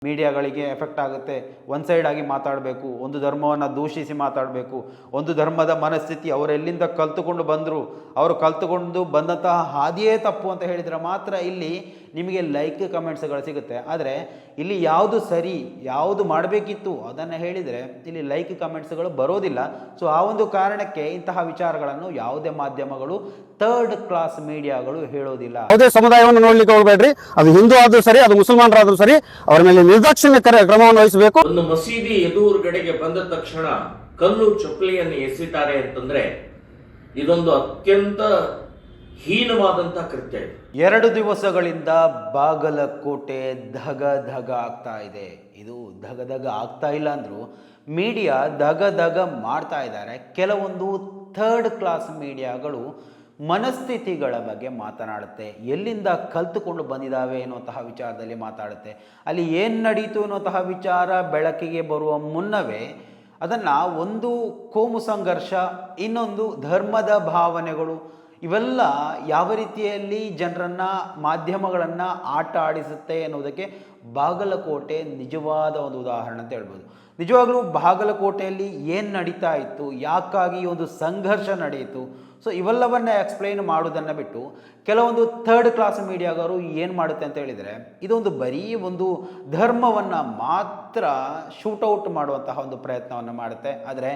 ಮೀಡಿಯಾಗಳಿಗೆ effect ಆಗುತ್ತೆ. One side ಆಗಿ ಮಾತಾಡಬೇಕು, ಒಂದು ಧರ್ಮವನ್ನು ದೂಷಿಸಿ ಮಾತಾಡಬೇಕು, ಒಂದು ಧರ್ಮದ ಮನಸ್ಥಿತಿ ಅವರೆಲ್ಲಿಂದ ಕಲ್ತುಕೊಂಡು ಬಂದರು, ಅವರು ಕಲ್ತುಕೊಂಡು ಬಂದಂತಹ ಹಾದಿಯೇ ತಪ್ಪು ಅಂತ ಹೇಳಿದರೆ ಮಾತ್ರ ಇಲ್ಲಿ ನಿಮಗೆ ಲೈಕ್ ಕಮೆಂಟ್ಸ್ಗಳು ಸಿಗುತ್ತೆ. ಆದರೆ ಇಲ್ಲಿ ಯಾವುದು ಸರಿ, ಯಾವುದು ಮಾಡಬೇಕಿತ್ತು ಅದನ್ನು ಹೇಳಿದರೆ ಇಲ್ಲಿ ಲೈಕ್ ಕಮೆಂಟ್ಸ್ಗಳು ಬರೋದಿಲ್ಲ. ಸೊ ಆ ಒಂದು ಕಾರಣಕ್ಕೆ ಇಂತಹ ವಿಚಾರಗಳನ್ನು ಯಾವುದೇ ಮಾಧ್ಯಮಗಳು, ಥರ್ಡ್ ಕ್ಲಾಸ್ ಮೀಡಿಯಾಗಳು ಹೇಳೋದಿಲ್ಲ. ಯಾವುದೇ ಸಮುದಾಯವನ್ನು ನೋಡ್ಲಿಕ್ಕೆ ಹೋಗಬೇಡ್ರಿ, ಅದು ಹಿಂದೂ ಆದ್ರೂ ಸರಿ, ಅದು ಮುಸಲ್ಮಾನರಾದ್ರೂ ಸರಿ, ಅವರ ಮೇಲೆ ನಿರ್ದಾಕ್ಷಿಣ್ಯ ಕ್ರಮವನ್ನು ವಹಿಸಬೇಕು. ಒಂದು ಮಸೀದಿ ಎದುರುಗಡೆಗೆ ಬಂದ ತಕ್ಷಣ ಕಲ್ಲು ಚಪ್ಪಲಿಯನ್ನು ಎಸೆತಾರೆ ಅಂತಂದ್ರೆ ಇದೊಂದು ಅತ್ಯಂತ ಹೀನವಾದಂತಹ ಕೃತ್ಯ. 2 ದಿವಸಗಳಿಂದ ಬಾಗಲಕೋಟೆ ಧಗ ಧಗ ಆಗ್ತಾ ಇದೆ. ಇದು ಧಗ ಧಗ ಆಗ್ತಾ ಇಲ್ಲ ಅಂದರೂ ಮೀಡಿಯಾ ಧಗ ಧಗ ಮಾಡ್ತಾ ಇದ್ದಾರೆ. ಕೆಲವೊಂದು ಥರ್ಡ್ ಕ್ಲಾಸ್ ಮೀಡಿಯಾಗಳು ಮನಸ್ಥಿತಿಗಳ ಬಗ್ಗೆ ಮಾತನಾಡುತ್ತೆ, ಎಲ್ಲಿಂದ ಕಲ್ತುಕೊಂಡು ಬಂದಿದ್ದಾವೆ ಎನ್ನುವಂತಹ ವಿಚಾರದಲ್ಲಿ ಮಾತಾಡುತ್ತೆ. ಅಲ್ಲಿ ಏನು ನಡೀತು ಎನ್ನುವಂತಹ ವಿಚಾರ ಬೆಳಕಿಗೆ ಬರುವ ಮುನ್ನವೇ ಅದನ್ನು ಒಂದು ಕೋಮು ಸಂಘರ್ಷ, ಇನ್ನೊಂದು ಧರ್ಮದ ಭಾವನೆಗಳು, ಇವೆಲ್ಲ ಯಾವ ರೀತಿಯಲ್ಲಿ ಜನರನ್ನು, ಮಾಧ್ಯಮಗಳನ್ನು ಆಟ ಆಡಿಸುತ್ತೆ ಎನ್ನುವುದಕ್ಕೆ ಬಾಗಲಕೋಟೆ ನಿಜವಾದ ಒಂದು ಉದಾಹರಣೆ ಅಂತ ಹೇಳ್ಬೋದು. ನಿಜವಾಗ್ಲೂ ಬಾಗಲಕೋಟೆಯಲ್ಲಿ ಏನು ನಡೀತಾ ಇತ್ತು, ಯಾಕಾಗಿ ಈ ಒಂದು ಸಂಘರ್ಷ ನಡೆಯಿತು, ಸೊ ಇವೆಲ್ಲವನ್ನ ಎಕ್ಸ್ಪ್ಲೈನ್ ಮಾಡೋದನ್ನು ಬಿಟ್ಟು ಕೆಲವೊಂದು ಥರ್ಡ್ ಕ್ಲಾಸ್ ಮೀಡಿಯಾಗವರು ಏನು ಮಾಡುತ್ತೆ ಅಂತ ಹೇಳಿದರೆ ಇದೊಂದು ಬರೀ ಒಂದು ಧರ್ಮವನ್ನು ಮಾತ್ರ ಶೂಟೌಟ್ ಮಾಡುವಂತಹ ಒಂದು ಪ್ರಯತ್ನವನ್ನು ಮಾಡುತ್ತೆ. ಆದರೆ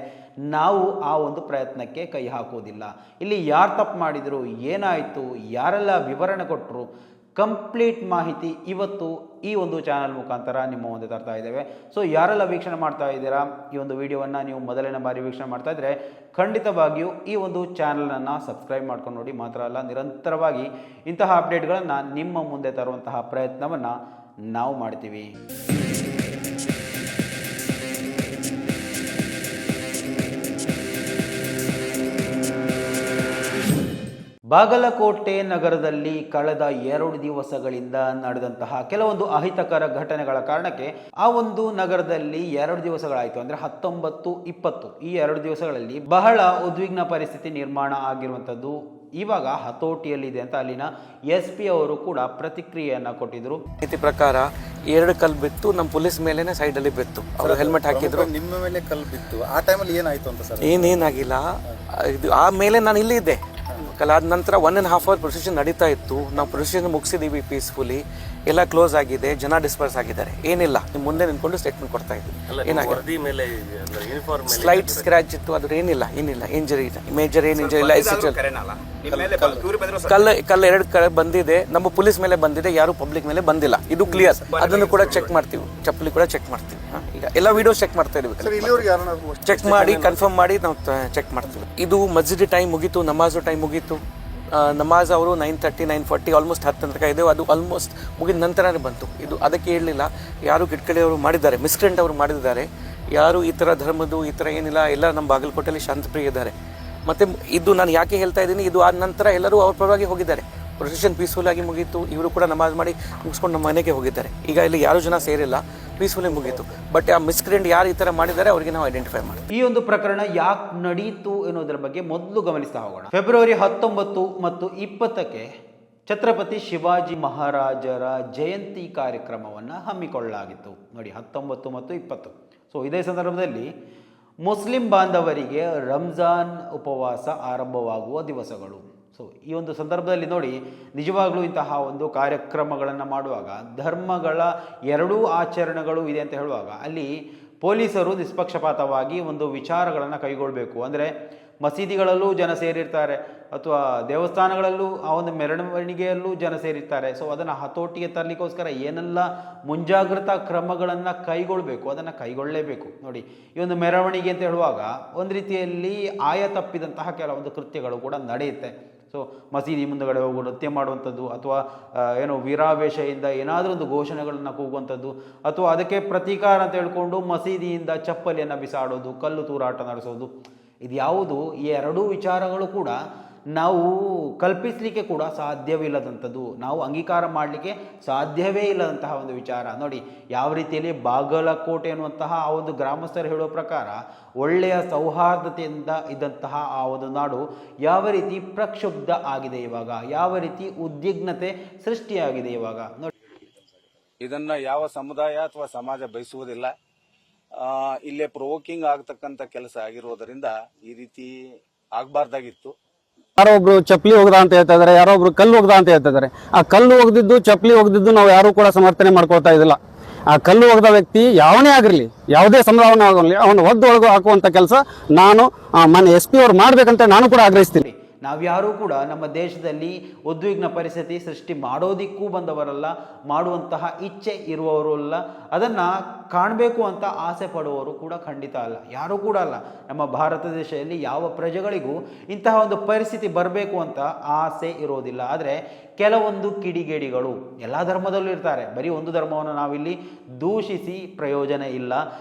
ನಾವು ಆ ಒಂದು ಪ್ರಯತ್ನಕ್ಕೆ ಕೈ ಹಾಕೋದಿಲ್ಲ. ಇಲ್ಲಿ ಯಾರು ತಪ್ಪು ಮಾಡಿದರು, ಏನಾಯಿತು, ಯಾರೆಲ್ಲ ವಿವರಣೆ ಕೊಟ್ಟರು, ಕಂಪ್ಲೀಟ್ ಮಾಹಿತಿ ಇವತ್ತು ಈ ಒಂದು ಚಾನಲ್ ಮುಖಾಂತರ ನಿಮ್ಮ ಮುಂದೆ ತರ್ತಾ ಇದ್ದೇವೆ. ಸೊ ಯಾರೆಲ್ಲ ವೀಕ್ಷಣೆ ಮಾಡ್ತಾ ಇದ್ದೀರಾ, ಈ ಒಂದು ವಿಡಿಯೋವನ್ನು ನೀವು ಮೊದಲನೇ ಬಾರಿ ವೀಕ್ಷಣೆ ಮಾಡ್ತಾ ಇದ್ದರೆ ಖಂಡಿತವಾಗಿಯೂ ಈ ಒಂದು ಚಾನಲನ್ನು ಸಬ್ಸ್ಕ್ರೈಬ್ ಮಾಡ್ಕೊಂಡು ನೋಡಿ. ಮಾತ್ರ ಅಲ್ಲ, ನಿರಂತರವಾಗಿ ಇಂತಹ ಅಪ್ಡೇಟ್ಗಳನ್ನು ನಿಮ್ಮ ಮುಂದೆ ತರುವಂತಹ ಪ್ರಯತ್ನವನ್ನು ನಾವು ಮಾಡ್ತೀವಿ. ಬಾಗಲಕೋಟೆ ನಗರದಲ್ಲಿ ಕಳೆದ 2 ದಿವಸಗಳಿಂದ ನಡೆದಂತಹ ಕೆಲವೊಂದು ಅಹಿತಕರ ಘಟನೆಗಳ ಕಾರಣಕ್ಕೆ ಆ ಒಂದು ನಗರದಲ್ಲಿ 2 ದಿವಸಗಳಾಯಿತು, ಅಂದರೆ 19, 20 ಈ 2 ದಿವಸಗಳಲ್ಲಿ ಬಹಳ ಉದ್ವಿಗ್ನ ಪರಿಸ್ಥಿತಿ ನಿರ್ಮಾಣ ಆಗಿರುವಂಥದ್ದು ಇವಾಗ ಹತೋಟಿಯಲ್ಲಿದೆ ಅಂತ ಅಲ್ಲಿನ SP ಅವರು ಕೂಡ ಪ್ರತಿಕ್ರಿಯೆಯನ್ನು ಕೊಟ್ಟಿದ್ರು. ನೀತಿ ಪ್ರಕಾರ 2 ಕಲ್ಲು ಬಿತ್ತು, ನಮ್ಮ ಪೊಲೀಸ್ ಮೇಲೆನೆ ಸೈಡಲ್ಲಿ ಬಿತ್ತು. ಅವರು ಹೆಲ್ಮೆಟ್ ಹಾಕಿದ್ರು, ನಿಮ್ಮ ಮೇಲೆ ಕಲ್ಲು ಬಿತ್ತು. ಆ ಟೈಮಲ್ಲಿ ಏನಾಯ್ತು ಅಂತ ಸರ್? ಏನೇನಾಗಿಲ್ಲ, ಇದು ಆಮೇಲೆ ನಾನು ಇಲ್ಲೇ ಇದ್ದೆ. ಆದ ನಂತರ 1.5 hour ಪ್ರೊಸೆಷನ್ ನಡೀತಾ ಇತ್ತು. ನಾವು ಪ್ರೊಸೆಷನ್ ಮುಗಿಸಿದ್ದೀವಿ ಪೀಸ್ಫುಲಿ, ಎಲ್ಲ ಕ್ಲೋಸ್ ಆಗಿದೆ, ಜನ ಡಿಸ್ಪರ್ಸ್ ಆಗಿದ್ದಾರೆ. ಏನಿಲ್ಲ, ನಿಮ್ಮ ಮುಂದೆ ನಿಂತ್ಕೊಂಡು ಸ್ಟೇಟ್ಮೆಂಟ್ ಕೊಡ್ತಾ ಇದ್ವಿ. ಏನಾಗಿದೆ, ಸ್ಲೈಟ್ ಸ್ಕ್ರಾಚ್ ಇತ್ತು, ಅದ್ರ ಏನಿಲ್ಲ ಇಂಜರಿ ಇಲ್ಲ, ಮೇಜರ್ ಏನು ಇಂಜರಿ ಇಲ್ಲ. ಕಲ್ಲು 2 ಕಡೆ ಬಂದಿದೆ, ನಮ್ಮ ಪೊಲೀಸ್ ಮೇಲೆ ಬಂದಿದೆ, ಯಾರು ಪಬ್ಲಿಕ್ ಮೇಲೆ ಬಂದಿಲ್ಲ, ಇದು ಕ್ಲಿಯರ್. ಅದನ್ನು ಕೂಡ ಚೆಕ್ ಮಾಡ್ತೀವಿ, ಚಪ್ಪಲಿ ಕೂಡ ಚೆಕ್ ಮಾಡ್ತೀವಿ. ಈಗ ಎಲ್ಲ ವಿಡಿಯೋಸ್ ಚೆಕ್ ಮಾಡ್ತಾ ಇದೀವಿ, ಚೆಕ್ ಮಾಡಿ ಕನ್ಫರ್ಮ್ ಮಾಡಿ ನಾವು ಚೆಕ್ ಮಾಡ್ತೀವಿ. ಇದು ಮಸ್ಜಿದ್ ಟೈಮ್ ಮುಗೀತು, ನಮಾಜು ಟೈಮ್ ಮುಗೀತು. ನಮಾಜ್ ಅವರು 9:30, 9:40 ಆಲ್ಮೋಸ್ಟ್ 10 ತನಕ ಇದೆ. ಅದು ಆಲ್ಮೋಸ್ಟ್ ಮುಗಿದ ನಂತರನೇ ಬಂತು. ಇದು ಅದಕ್ಕೆ ಹೇಳಲಿಲ್ಲ, ಯಾರು ಕಿಟ್ಕಡೆಯವರು ಮಾಡಿದ್ದಾರೆ, ಮಿಸ್ಕ್ರೆಂಟ್ ಅವರು ಮಾಡಿದ್ದಾರೆ. ಯಾರು ಈ ಥರ ಧರ್ಮದ್ದು ಈ ಥರ ಏನಿಲ್ಲ, ಎಲ್ಲ ನಮ್ಮ ಬಾಗಲಕೋಟೆಯಲ್ಲಿ ಶಾಂತಪ್ರಿಯ ಇದ್ದಾರೆ. ಮತ್ತು ಇದು ನಾನು ಯಾಕೆ ಹೇಳ್ತಾ ಇದ್ದೀನಿ, ಇದು ಆದ ನಂತರ ಎಲ್ಲರೂ ಅವ್ರ ಪರವಾಗಿ ಹೋಗಿದ್ದಾರೆ. ಪ್ರೊಸೆಷನ್ ಪೀಸ್ಫುಲ್ ಆಗಿ ಮುಗೀತು, ಇವರು ಕೂಡ ನಮಾಜ್ ಮಾಡಿ ಮುಗಿಸ್ಕೊಂಡು ನಮ್ಮ ಮನೆಗೆ ಹೋಗಿದ್ದಾರೆ. ಈಗ ಇಲ್ಲಿ ಯಾರು ಜನ ಸೇರಿಲ್ಲ, ಪೀಸ್ಫುಲ್ಲಿ ಮುಗೀತು. ಬಟ್ ಆ ಮಿಸ್ಕ್ರೆಂಟ್ ಯಾರು ಈ ಥರ ಮಾಡಿದ್ದಾರೆ ಅವರಿಗೆ ನಾವು ಐಡೆಂಟಿಫೈ ಮಾಡ್ತೀವಿ. ಈ ಒಂದು ಪ್ರಕರಣ ಯಾಕೆ ನಡೀತು ಎನ್ನುವುದರ ಬಗ್ಗೆ ಮೊದಲು ಗಮನಿಸ್ತಾ ಹೋಗೋಣ. ಫೆಬ್ರವರಿ 19 ಮತ್ತು 20ಕ್ಕೆ ಛತ್ರಪತಿ ಶಿವಾಜಿ ಮಹಾರಾಜರ ಜಯಂತಿ ಕಾರ್ಯಕ್ರಮವನ್ನು ಹಮ್ಮಿಕೊಳ್ಳಲಾಗಿತ್ತು. ನೋಡಿ, 19 ಮತ್ತು 20. ಸೊ ಇದೇ ಸಂದರ್ಭದಲ್ಲಿ ಮುಸ್ಲಿಂ ಬಾಂಧವರಿಗೆ ರಂಜಾನ್ ಉಪವಾಸ ಆರಂಭವಾಗುವ ದಿವಸಗಳು. ಸೊ ಈ ಒಂದು ಸಂದರ್ಭದಲ್ಲಿ ನೋಡಿ, ನಿಜವಾಗ್ಲೂ ಇಂತಹ ಒಂದು ಕಾರ್ಯಕ್ರಮಗಳನ್ನು ಮಾಡುವಾಗ ಧರ್ಮಗಳ 2 ಆಚರಣೆಗಳು ಇದೆ ಅಂತ ಹೇಳುವಾಗ ಅಲ್ಲಿ ಪೊಲೀಸರು ನಿಷ್ಪಕ್ಷಪಾತವಾಗಿ ಒಂದು ವಿಚಾರಗಳನ್ನು ಕೈಗೊಳ್ಳಬೇಕು. ಅಂದರೆ ಮಸೀದಿಗಳಲ್ಲೂ ಜನ ಸೇರಿರ್ತಾರೆ, ಅಥವಾ ದೇವಸ್ಥಾನಗಳಲ್ಲೂ ಆ ಒಂದು ಮೆರವಣಿಗೆಯಲ್ಲೂ ಜನ ಸೇರಿರ್ತಾರೆ. ಸೊ ಅದನ್ನು ಹತೋಟಿಗೆ ತರಲಿಕ್ಕೋಸ್ಕರ ಏನೆಲ್ಲ ಮುಂಜಾಗ್ರತಾ ಕ್ರಮಗಳನ್ನು ಕೈಗೊಳ್ಳಬೇಕು ಅದನ್ನು ಕೈಗೊಳ್ಳಲೇಬೇಕು. ನೋಡಿ, ಈ ಒಂದು ಮೆರವಣಿಗೆ ಅಂತ ಹೇಳುವಾಗ ಒಂದು ರೀತಿಯಲ್ಲಿ ಆಯ ತಪ್ಪಿದಂತಹ ಕೆಲವೊಂದು ಕೃತ್ಯಗಳು ಕೂಡ ನಡೆಯುತ್ತೆ. ಸೊ ಮಸೀದಿ ಮುಂದಗಡೆ ಹೋಗು ನೃತ್ಯ ಮಾಡುವಂಥದ್ದು, ಅಥವಾ ಏನೋ ವೀರಾವೇಶದಿಂದ ಏನಾದರೂ ಒಂದು ಘೋಷಣೆಗಳನ್ನು ಕೂಗುವಂಥದ್ದು, ಅಥವಾ ಅದಕ್ಕೆ ಪ್ರತೀಕಾರ ಅಂತ ಹೇಳ್ಕೊಂಡು ಮಸೀದಿಯಿಂದ ಚಪ್ಪಲಿಯನ್ನು ಬಿಸಾಡೋದು, ಕಲ್ಲು ತೂರಾಟ ನಡೆಸೋದು, ಇದು ಯಾವುದು, ಈ 2 ವಿಚಾರಗಳು ಕೂಡ ನಾವು ಕಲ್ಪಿಸಲಿಕ್ಕೆ ಕೂಡ ಸಾಧ್ಯವಿಲ್ಲದಂಥದ್ದು, ನಾವು ಅಂಗೀಕಾರ ಮಾಡಲಿಕ್ಕೆ ಸಾಧ್ಯವೇ ಇಲ್ಲದಂತಹ ಒಂದು ವಿಚಾರ. ನೋಡಿ, ಯಾವ ರೀತಿಯಲ್ಲಿ ಬಾಗಲಕೋಟೆ ಅನ್ನುವಂತಹ ಆ ಒಂದು ಗ್ರಾಮಸ್ಥರು ಹೇಳುವ ಪ್ರಕಾರ ಒಳ್ಳೆಯ ಸೌಹಾರ್ದತೆಯಿಂದ ಇದ್ದಂತಹ ಆ ಒಂದು ನಾಡು ಯಾವ ರೀತಿ ಪ್ರಕ್ಷುಬ್ಧ ಆಗಿದೆ ಇವಾಗ, ಯಾವ ರೀತಿ ಉದ್ವಿಗ್ನತೆ ಸೃಷ್ಟಿಯಾಗಿದೆ ಇವಾಗ. ನೋಡಿ, ಇದನ್ನ ಯಾವ ಸಮುದಾಯ ಅಥವಾ ಸಮಾಜ ಬಯಸುವುದಿಲ್ಲ. ಇಲ್ಲೇ ಪ್ರೊವೋಕಿಂಗ್ ಆಗ್ತಕ್ಕಂಥ ಕೆಲಸ ಆಗಿರೋದರಿಂದ ಈ ರೀತಿ ಆಗಬಾರ್ದಾಗಿತ್ತು. ಯಾರೋ ಒಬ್ರು ಚಪ್ಪಲಿ ಒಗ್ದ ಅಂತ ಹೇಳ್ತಾ ಇದಾರೆ, ಯಾರೋ ಒಬ್ರು ಕಲ್ಲು ಒಗ್ದ ಅಂತ ಹೇಳ್ತಾ ಇದಾರೆ. ಆ ಕಲ್ಲು ಒಗ್ದಿದ್ದು ಚಪ್ಪಲಿ ಒಗ್ದಿದ್ದು ನಾವು ಯಾರು ಕೂಡ ಸಮರ್ಥನೆ ಮಾಡ್ಕೊಳ್ತಾ ಇದಿಲ್ಲ. ಆ ಕಲ್ಲು ಒಗ್ದ ವ್ಯಕ್ತಿ ಯಾವನೇ ಆಗಿರಲಿ, ಯಾವುದೇ ಸಮುದಾಯವನ್ನ ಆಗಲಿ, ಅವನು ಒದ್ದು ಒಳಗು ಹಾಕುವಂತ ಕೆಲಸ ನಾನು ಮಾನ್ಯ SP ಅವ್ರು ಮಾಡ್ಬೇಕಂತ ನಾನು ಕೂಡ ಆಗ್ರಹಿಸ್ತೀನಿ. ನಾವ್ಯಾರೂ ಕೂಡ ನಮ್ಮ ದೇಶದಲ್ಲಿ ಉದ್ವಿಗ್ನ ಪರಿಸ್ಥಿತಿ ಸೃಷ್ಟಿ ಮಾಡೋದಿಕ್ಕೂ ಬಂದವರಲ್ಲ, ಮಾಡುವಂತಹ ಇಚ್ಛೆ ಇರುವವರು ಅಲ್ಲ, ಅದನ್ನು ಕಾಣಬೇಕು ಅಂತ ಆಸೆ ಪಡುವವರು ಕೂಡ ಖಂಡಿತ ಅಲ್ಲ, ಯಾರೂ ಕೂಡ ಅಲ್ಲ. ನಮ್ಮ ಭಾರತ ದೇಶದಲ್ಲಿ ಯಾವ ಪ್ರಜೆಗಳಿಗೂ ಇಂತಹ ಒಂದು ಪರಿಸ್ಥಿತಿ ಬರಬೇಕು ಅಂತ ಆಸೆ ಇರೋದಿಲ್ಲ. ಆದರೆ ಕೆಲವೊಂದು ಕಿಡಿಗೇಡಿಗಳು ಎಲ್ಲ ಧರ್ಮದಲ್ಲೂ ಇರ್ತಾರೆ. ಬರೀ ಒಂದು ಧರ್ಮವನ್ನು ನಾವಿಲ್ಲಿ ದೂಷಿಸಿ ಪ್ರಯೋಜನ ಇಲ್ಲ.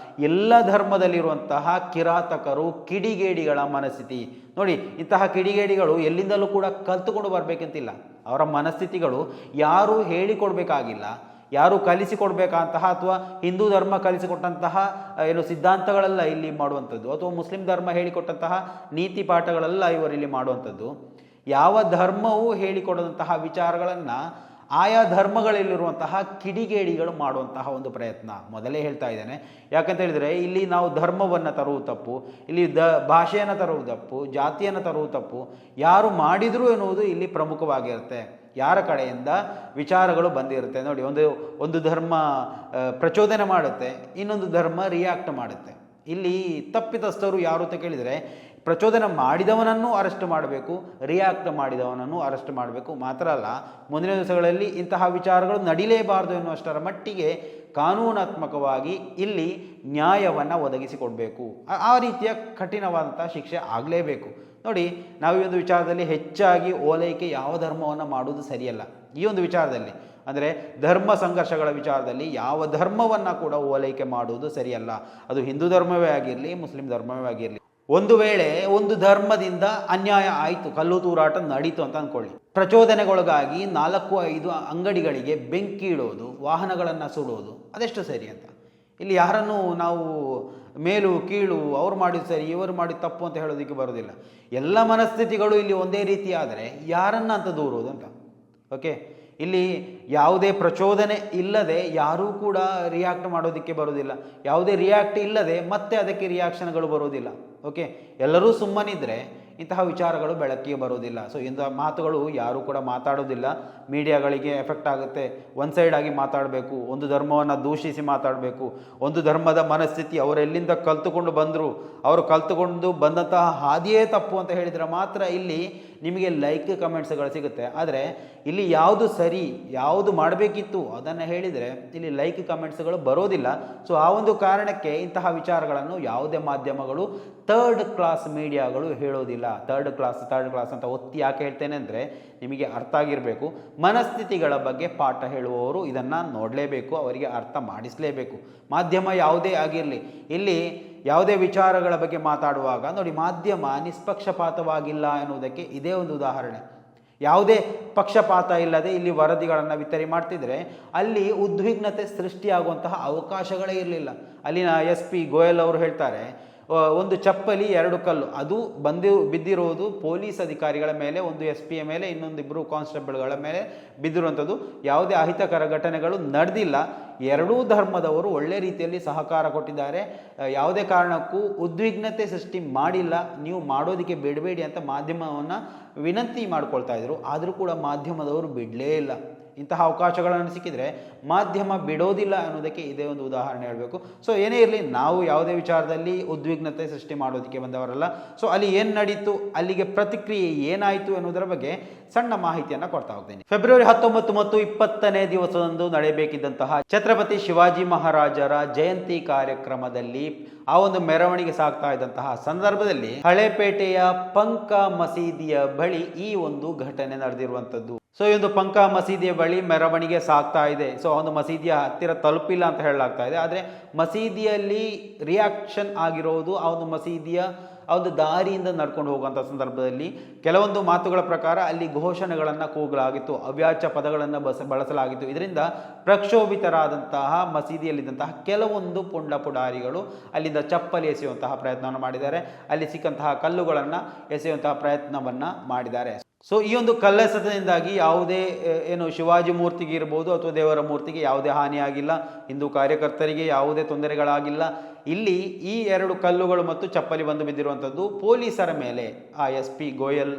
ಎಲ್ಲ ಧರ್ಮದಲ್ಲಿರುವಂತಹ ಕಿರಾತಕರು, ಕಿಡಿಗೇಡಿಗಳ ಮನಸ್ಥಿತಿ ನೋಡಿ. ಇಂತಹ ಕಿಡಿಗೇಡಿಗಳು ಎಲ್ಲಿಂದಲೂ ಕೂಡ ಕಲ್ತುಕೊಂಡು ಬರಬೇಕಂತಿಲ್ಲ. ಅವರ ಮನಸ್ಥಿತಿಗಳು ಯಾರೂ ಹೇಳಿಕೊಡ್ಬೇಕಾಗಿಲ್ಲ, ಯಾರು ಕಲಿಸಿಕೊಡ್ಬೇಕಂತಹ ಅಥವಾ ಹಿಂದೂ ಧರ್ಮ ಕಲಿಸಿಕೊಟ್ಟಂತಹ ಸಿದ್ಧಾಂತಗಳೆಲ್ಲ ಇಲ್ಲಿ ಮಾಡುವಂಥದ್ದು, ಅಥವಾ ಮುಸ್ಲಿಂ ಧರ್ಮ ಹೇಳಿಕೊಟ್ಟಂತಹ ನೀತಿ ಪಾಠಗಳೆಲ್ಲ ಇವರಿಲ್ಲಿ ಮಾಡುವಂಥದ್ದು. ಯಾವ ಧರ್ಮವೂ ಹೇಳಿಕೊಡದಂತಹ ವಿಚಾರಗಳನ್ನು ಆಯಾ ಧರ್ಮಗಳಲ್ಲಿರುವಂತಹ ಕಿಡಿಗೇಡಿಗಳು ಮಾಡುವಂತಹ ಒಂದು ಪ್ರಯತ್ನ ಮೊದಲೇ ಹೇಳ್ತಾ ಇದ್ದೇನೆ. ಯಾಕಂತ ಹೇಳಿದರೆ ಇಲ್ಲಿ ನಾವು ಧರ್ಮವನ್ನು ತರುವುದು ತಪ್ಪು, ಇಲ್ಲಿ ಭಾಷೆಯನ್ನು ತರುವುದು ತಪ್ಪು, ಜಾತಿಯನ್ನು ತರುವುದು ತಪ್ಪು. ಯಾರು ಮಾಡಿದ್ರು ಎನ್ನುವುದು ಇಲ್ಲಿ ಪ್ರಮುಖವಾಗಿರುತ್ತೆ. ಯಾರ ಕಡೆಯಿಂದ ವಿಚಾರಗಳು ಬಂದಿರುತ್ತೆ ನೋಡಿ. ಒಂದು ಧರ್ಮ ಪ್ರಚೋದನೆ ಮಾಡುತ್ತೆ, ಇನ್ನೊಂದು ಧರ್ಮ ರಿಯಾಕ್ಟ್ ಮಾಡುತ್ತೆ. ಇಲ್ಲಿ ತಪ್ಪಿತಸ್ಥರು ಯಾರು ಅಂತ ಕೇಳಿದರೆ, ಪ್ರಚೋದನೆ ಮಾಡಿದವನನ್ನು ಅರೆಸ್ಟ್ ಮಾಡಬೇಕು, ರಿಯಾಕ್ಟ್ ಮಾಡಿದವನನ್ನು ಅರೆಸ್ಟ್ ಮಾಡಬೇಕು. ಮಾತ್ರ ಅಲ್ಲ, ಮುಂದಿನ ದಿವಸಗಳಲ್ಲಿ ಇಂತಹ ವಿಚಾರಗಳು ನಡೀಲೇಬಾರದು ಎನ್ನುವಷ್ಟರ ಮಟ್ಟಿಗೆ ಕಾನೂನಾತ್ಮಕವಾಗಿ ಇಲ್ಲಿ ನ್ಯಾಯವನ್ನು ಒದಗಿಸಿಕೊಡಬೇಕು. ಆ ರೀತಿಯ ಕಠಿಣವಾದಂಥ ಶಿಕ್ಷೆ ಆಗಲೇಬೇಕು. ನೋಡಿ, ನಾವು ಈ ಒಂದು ವಿಚಾರದಲ್ಲಿ ಹೆಚ್ಚಾಗಿ ಓಲೈಕೆ ಯಾವ ಧರ್ಮವನ್ನು ಮಾಡುವುದು ಸರಿಯಲ್ಲ. ಈ ಒಂದು ವಿಚಾರದಲ್ಲಿ ಅಂದರೆ ಧರ್ಮ ಸಂಘರ್ಷಗಳ ವಿಚಾರದಲ್ಲಿ ಯಾವ ಧರ್ಮವನ್ನು ಕೂಡ ಓಲೈಕೆ ಮಾಡುವುದು ಸರಿಯಲ್ಲ. ಅದು ಹಿಂದೂ ಧರ್ಮವೇ ಆಗಿರಲಿ, ಮುಸ್ಲಿಂ ಧರ್ಮವೇ ಆಗಿರಲಿ. ಒಂದು ವೇಳೆ ಒಂದು ಧರ್ಮದಿಂದ ಅನ್ಯಾಯ ಆಯಿತು, ಕಲ್ಲು ತೂರಾಟ ನಡೀತು ಅಂತ ಅಂದ್ಕೊಳ್ಳಿ, ಪ್ರಚೋದನೆಗೊಳಗಾಗಿ 4-5 ಅಂಗಡಿಗಳಿಗೆ ಬೆಂಕಿ ಇಡೋದು, ವಾಹನಗಳನ್ನು ಸುಡೋದು, ಅದೆಷ್ಟು ಸರಿ ಅಂತ? ಇಲ್ಲಿ ಯಾರನ್ನು ನಾವು ಮೇಲು ಕೀಳು, ಅವ್ರು ಮಾಡಿದ್ದು ಸರಿ, ಇವರು ಮಾಡಿದ್ದು ತಪ್ಪು ಅಂತ ಹೇಳೋದಕ್ಕೆ ಬರೋದಿಲ್ಲ. ಎಲ್ಲ ಮನಸ್ಥಿತಿಗಳು ಇಲ್ಲಿ ಒಂದೇ ರೀತಿ ಆದರೆ ಯಾರನ್ನ ಅಂತ ದೂರೋದು ಅಂತ. ಓಕೆ, ಇಲ್ಲಿ ಯಾವುದೇ ಪ್ರಚೋದನೆ ಇಲ್ಲದೆ ಯಾರೂ ಕೂಡ ರಿಯಾಕ್ಟ್ ಮಾಡೋದಕ್ಕೆ ಬರೋದಿಲ್ಲ. ಯಾವುದೇ ರಿಯಾಕ್ಟ್ ಇಲ್ಲದೆ ಮತ್ತೆ ಅದಕ್ಕೆ ರಿಯಾಕ್ಷನ್ಗಳು ಬರೋದಿಲ್ಲ. ಓಕೆ, ಎಲ್ಲರೂ ಸುಮ್ಮನಿದ್ರೆ ಇಂತಹ ವಿಚಾರಗಳು ಬೆಳಕಿಗೆ ಬರೋದಿಲ್ಲ. ಸೊ ಇಂತಹ ಮಾತುಗಳು ಯಾರೂ ಕೂಡ ಮಾತಾಡೋದಿಲ್ಲ. ಮೀಡಿಯಾಗಳಿಗೆ ಎಫೆಕ್ಟ್ ಆಗುತ್ತೆ. ಒನ್ ಸೈಡ್ ಆಗಿ ಮಾತಾಡಬೇಕು, ಒಂದು ಧರ್ಮವನ್ನು ದೂಷಿಸಿ ಮಾತಾಡಬೇಕು, ಒಂದು ಧರ್ಮದ ಮನಸ್ಥಿತಿ ಅವರೆಲ್ಲಿಂದ ಕಲ್ತುಕೊಂಡು ಬಂದರು, ಅವರು ಕಲ್ತುಕೊಂಡು ಬಂದಂತಹ ಹಾದಿಯೇ ತಪ್ಪು ಅಂತ ಹೇಳಿದರೆ ಮಾತ್ರ ಇಲ್ಲಿ ನಿಮಗೆ ಲೈಕ್ ಕಮೆಂಟ್ಸ್ಗಳು ಸಿಗುತ್ತೆ. ಆದರೆ ಇಲ್ಲಿ ಯಾವುದು ಸರಿ, ಯಾವುದು ಮಾಡಬೇಕಿತ್ತು ಅದನ್ನು ಹೇಳಿದರೆ ಇಲ್ಲಿ ಲೈಕ್ ಕಮೆಂಟ್ಸ್ಗಳು ಬರೋದಿಲ್ಲ. ಸೊ ಆ ಒಂದು ಕಾರಣಕ್ಕೆ ಇಂತಹ ವಿಚಾರಗಳನ್ನು ಯಾವುದೇ ಮಾಧ್ಯಮಗಳು, ಥರ್ಡ್ ಕ್ಲಾಸ್ ಮೀಡಿಯಾಗಳು ಹೇಳೋದಿಲ್ಲ. ಥರ್ಡ್ ಕ್ಲಾಸ್ ಅಂತ ಒತ್ತಿ ಯಾಕೆ ಹೇಳ್ತೇನೆ ಅಂದರೆ ನಿಮಗೆ ಅರ್ಥ ಆಗಿರಬೇಕು. ಮನಸ್ಥಿತಿಗಳ ಬಗ್ಗೆ ಪಾಠ ಹೇಳುವವರು ಇದನ್ನು ನೋಡಲೇಬೇಕು, ಅವರಿಗೆ ಅರ್ಥ ಮಾಡಿಸಲೇಬೇಕು. ಮಾಧ್ಯಮ ಯಾವುದೇ ಆಗಿರಲಿ, ಇಲ್ಲಿ ಯಾವುದೇ ವಿಚಾರಗಳ ಬಗ್ಗೆ ಮಾತಾಡುವಾಗ ನೋಡಿ, ಮಾಧ್ಯಮ ನಿಷ್ಪಕ್ಷಪಾತವಾಗಿಲ್ಲ ಎನ್ನುವುದಕ್ಕೆ ಇದೇ ಒಂದು ಉದಾಹರಣೆ. ಯಾವುದೇ ಪಕ್ಷಪಾತ ಇಲ್ಲದೆ ಇಲ್ಲಿ ವರದಿಗಳನ್ನು ವಿತರಣೆ ಮಾಡ್ತಿದ್ರೆ ಅಲ್ಲಿ ಉದ್ವಿಗ್ನತೆ ಸೃಷ್ಟಿಯಾಗುವಂತಹ ಅವಕಾಶಗಳೇ ಇರಲಿಲ್ಲ. ಅಲ್ಲಿನ SP ಗೋಯಲ್ ಅವರು ಹೇಳ್ತಾರೆ, ಒಂದು ಚಪ್ಪಲಿ 2 ಕಲ್ಲು, ಅದು ಬಿದ್ದಿರುವುದು ಪೊಲೀಸ್ ಅಧಿಕಾರಿಗಳ ಮೇಲೆ, ಒಂದು SP ಮೇಲೆ, ಇನ್ನೊಂದಿಬ್ಬರು ಕಾನ್ಸ್ಟೇಬಲ್ಗಳ ಮೇಲೆ ಬಿದ್ದಿರುವಂಥದ್ದು. ಯಾವುದೇ ಅಹಿತಕರ ಘಟನೆಗಳು ನಡೆದಿಲ್ಲ. ಎರಡೂ ಧರ್ಮದವರು ಒಳ್ಳೆ ರೀತಿಯಲ್ಲಿ ಸಹಕಾರ ಕೊಟ್ಟಿದ್ದಾರೆ. ಯಾವುದೇ ಕಾರಣಕ್ಕೂ ಉದ್ವಿಗ್ನತೆ ಸೃಷ್ಟಿ ಮಾಡಿಲ್ಲ. ನೀವು ಮಾಡೋದಕ್ಕೆ ಬಿಡಬೇಡಿ ಅಂತ ಮಾಧ್ಯಮವನ್ನು ವಿನಂತಿ ಮಾಡ್ಕೊಳ್ತಾ ಇದ್ರು. ಆದರೂ ಕೂಡ ಮಾಧ್ಯಮದವರು ಬಿಡಲೇ ಇಲ್ಲ. ಇಂತಹ ಅವಕಾಶಗಳನ್ನು ಸಿಕ್ಕಿದರೆ ಮಾಧ್ಯಮ ಬಿಡೋದಿಲ್ಲ ಅನ್ನೋದಕ್ಕೆ ಇದೇ ಒಂದು ಉದಾಹರಣೆ ಹೇಳಬೇಕು. ಸೊ ಏನೇ ಇರಲಿ, ನಾವು ಯಾವುದೇ ವಿಚಾರದಲ್ಲಿ ಉದ್ವಿಗ್ನತೆ ಸೃಷ್ಟಿ ಮಾಡೋದಕ್ಕೆ ಬಂದವರಲ್ಲ. ಸೊ ಅಲ್ಲಿ ಏನು ನಡೀತು, ಅಲ್ಲಿಗೆ ಪ್ರತಿಕ್ರಿಯೆ ಏನಾಯಿತು ಅನ್ನೋದರ ಬಗ್ಗೆ ಸಣ್ಣ ಮಾಹಿತಿಯನ್ನು ಕೊಡ್ತಾ ಹೋಗ್ತೇನೆ. ಫೆಬ್ರವರಿ 19 ಮತ್ತು 20ನೇ ದಿವಸದಂದು ನಡೆಯಬೇಕಿದ್ದಂತಹ ಛತ್ರಪತಿ ಶಿವಾಜಿ ಮಹಾರಾಜರ ಜಯಂತಿ ಕಾರ್ಯಕ್ರಮದಲ್ಲಿ ಆ ಒಂದು ಮೆರವಣಿಗೆ ಸಾಗ್ತಾ ಇದ್ದಂತಹ ಸಂದರ್ಭದಲ್ಲಿ ಹಳೇಪೇಟೆಯ ಪಂಕ ಮಸೀದಿಯ ಬಳಿ ಈ ಒಂದು ಘಟನೆ ನಡೆದಿರುವಂಥದ್ದು. ಸೊ ಈ ಒಂದು ಪಂಕ ಮಸೀದಿಯ ಬಳಿ ಮೆರವಣಿಗೆ ಸಾಗ್ತಾ ಇದೆ. ಸೊ ಒಂದು ಮಸೀದಿಯ ಹತ್ತಿರ ತಲುಪಿಲ್ಲ ಅಂತ ಹೇಳಲಾಗ್ತಾ ಇದೆ. ಆದರೆ ಮಸೀದಿಯಲ್ಲಿ ರಿಯಾಕ್ಷನ್ ಆಗಿರೋದು ಆ ಒಂದು ಮಸೀದಿಯ ಆ ಒಂದು ದಾರಿಯಿಂದ ನಡ್ಕೊಂಡು ಹೋಗುವಂಥ ಸಂದರ್ಭದಲ್ಲಿ ಕೆಲವೊಂದು ಮಾತುಗಳ ಪ್ರಕಾರ ಅಲ್ಲಿ ಘೋಷಣೆಗಳನ್ನು ಕೂಗಲಾಗಿತ್ತು, ಅವ್ಯಾಚ್ಯ ಪದಗಳನ್ನು ಬಳಸಲಾಗಿತ್ತು. ಇದರಿಂದ ಪ್ರಕ್ಷೋಭಿತರಾದಂತಹ ಮಸೀದಿಯಲ್ಲಿದ್ದಂತಹ ಕೆಲವೊಂದು ಪುಂಡಾರಿಗಳು ಅಲ್ಲಿಂದ ಚಪ್ಪಲಿ ಎಸೆಯುವಂತಹ ಪ್ರಯತ್ನವನ್ನು ಮಾಡಿದ್ದಾರೆ. ಅಲ್ಲಿ ಸಿಕ್ಕಂತಹ ಕಲ್ಲುಗಳನ್ನು ಎಸೆಯುವಂತಹ ಪ್ರಯತ್ನವನ್ನು ಮಾಡಿದ್ದಾರೆ. ಸೊ ಈ ಒಂದು ಕಲ್ಲೆಸೆತದಿಂದಾಗಿ ಯಾವುದೇ ಏನು ಶಿವಾಜಿ ಮೂರ್ತಿಗೆ ಇರ್ಬೋದು ಅಥವಾ ದೇವರ ಮೂರ್ತಿಗೆ ಯಾವುದೇ ಹಾನಿಯಾಗಿಲ್ಲ, ಹಿಂದೂ ಕಾರ್ಯಕರ್ತರಿಗೆ ಯಾವುದೇ ತೊಂದರೆಗಳಾಗಿಲ್ಲ. ಇಲ್ಲಿ ಈ 2 ಕಲ್ಲುಗಳು ಮತ್ತು ಚಪ್ಪಲಿ ಬಂದು ಬಿದ್ದಿರುವಂಥದ್ದು ಪೊಲೀಸರ ಮೇಲೆ, ಆ SP ಗೋಯಲ್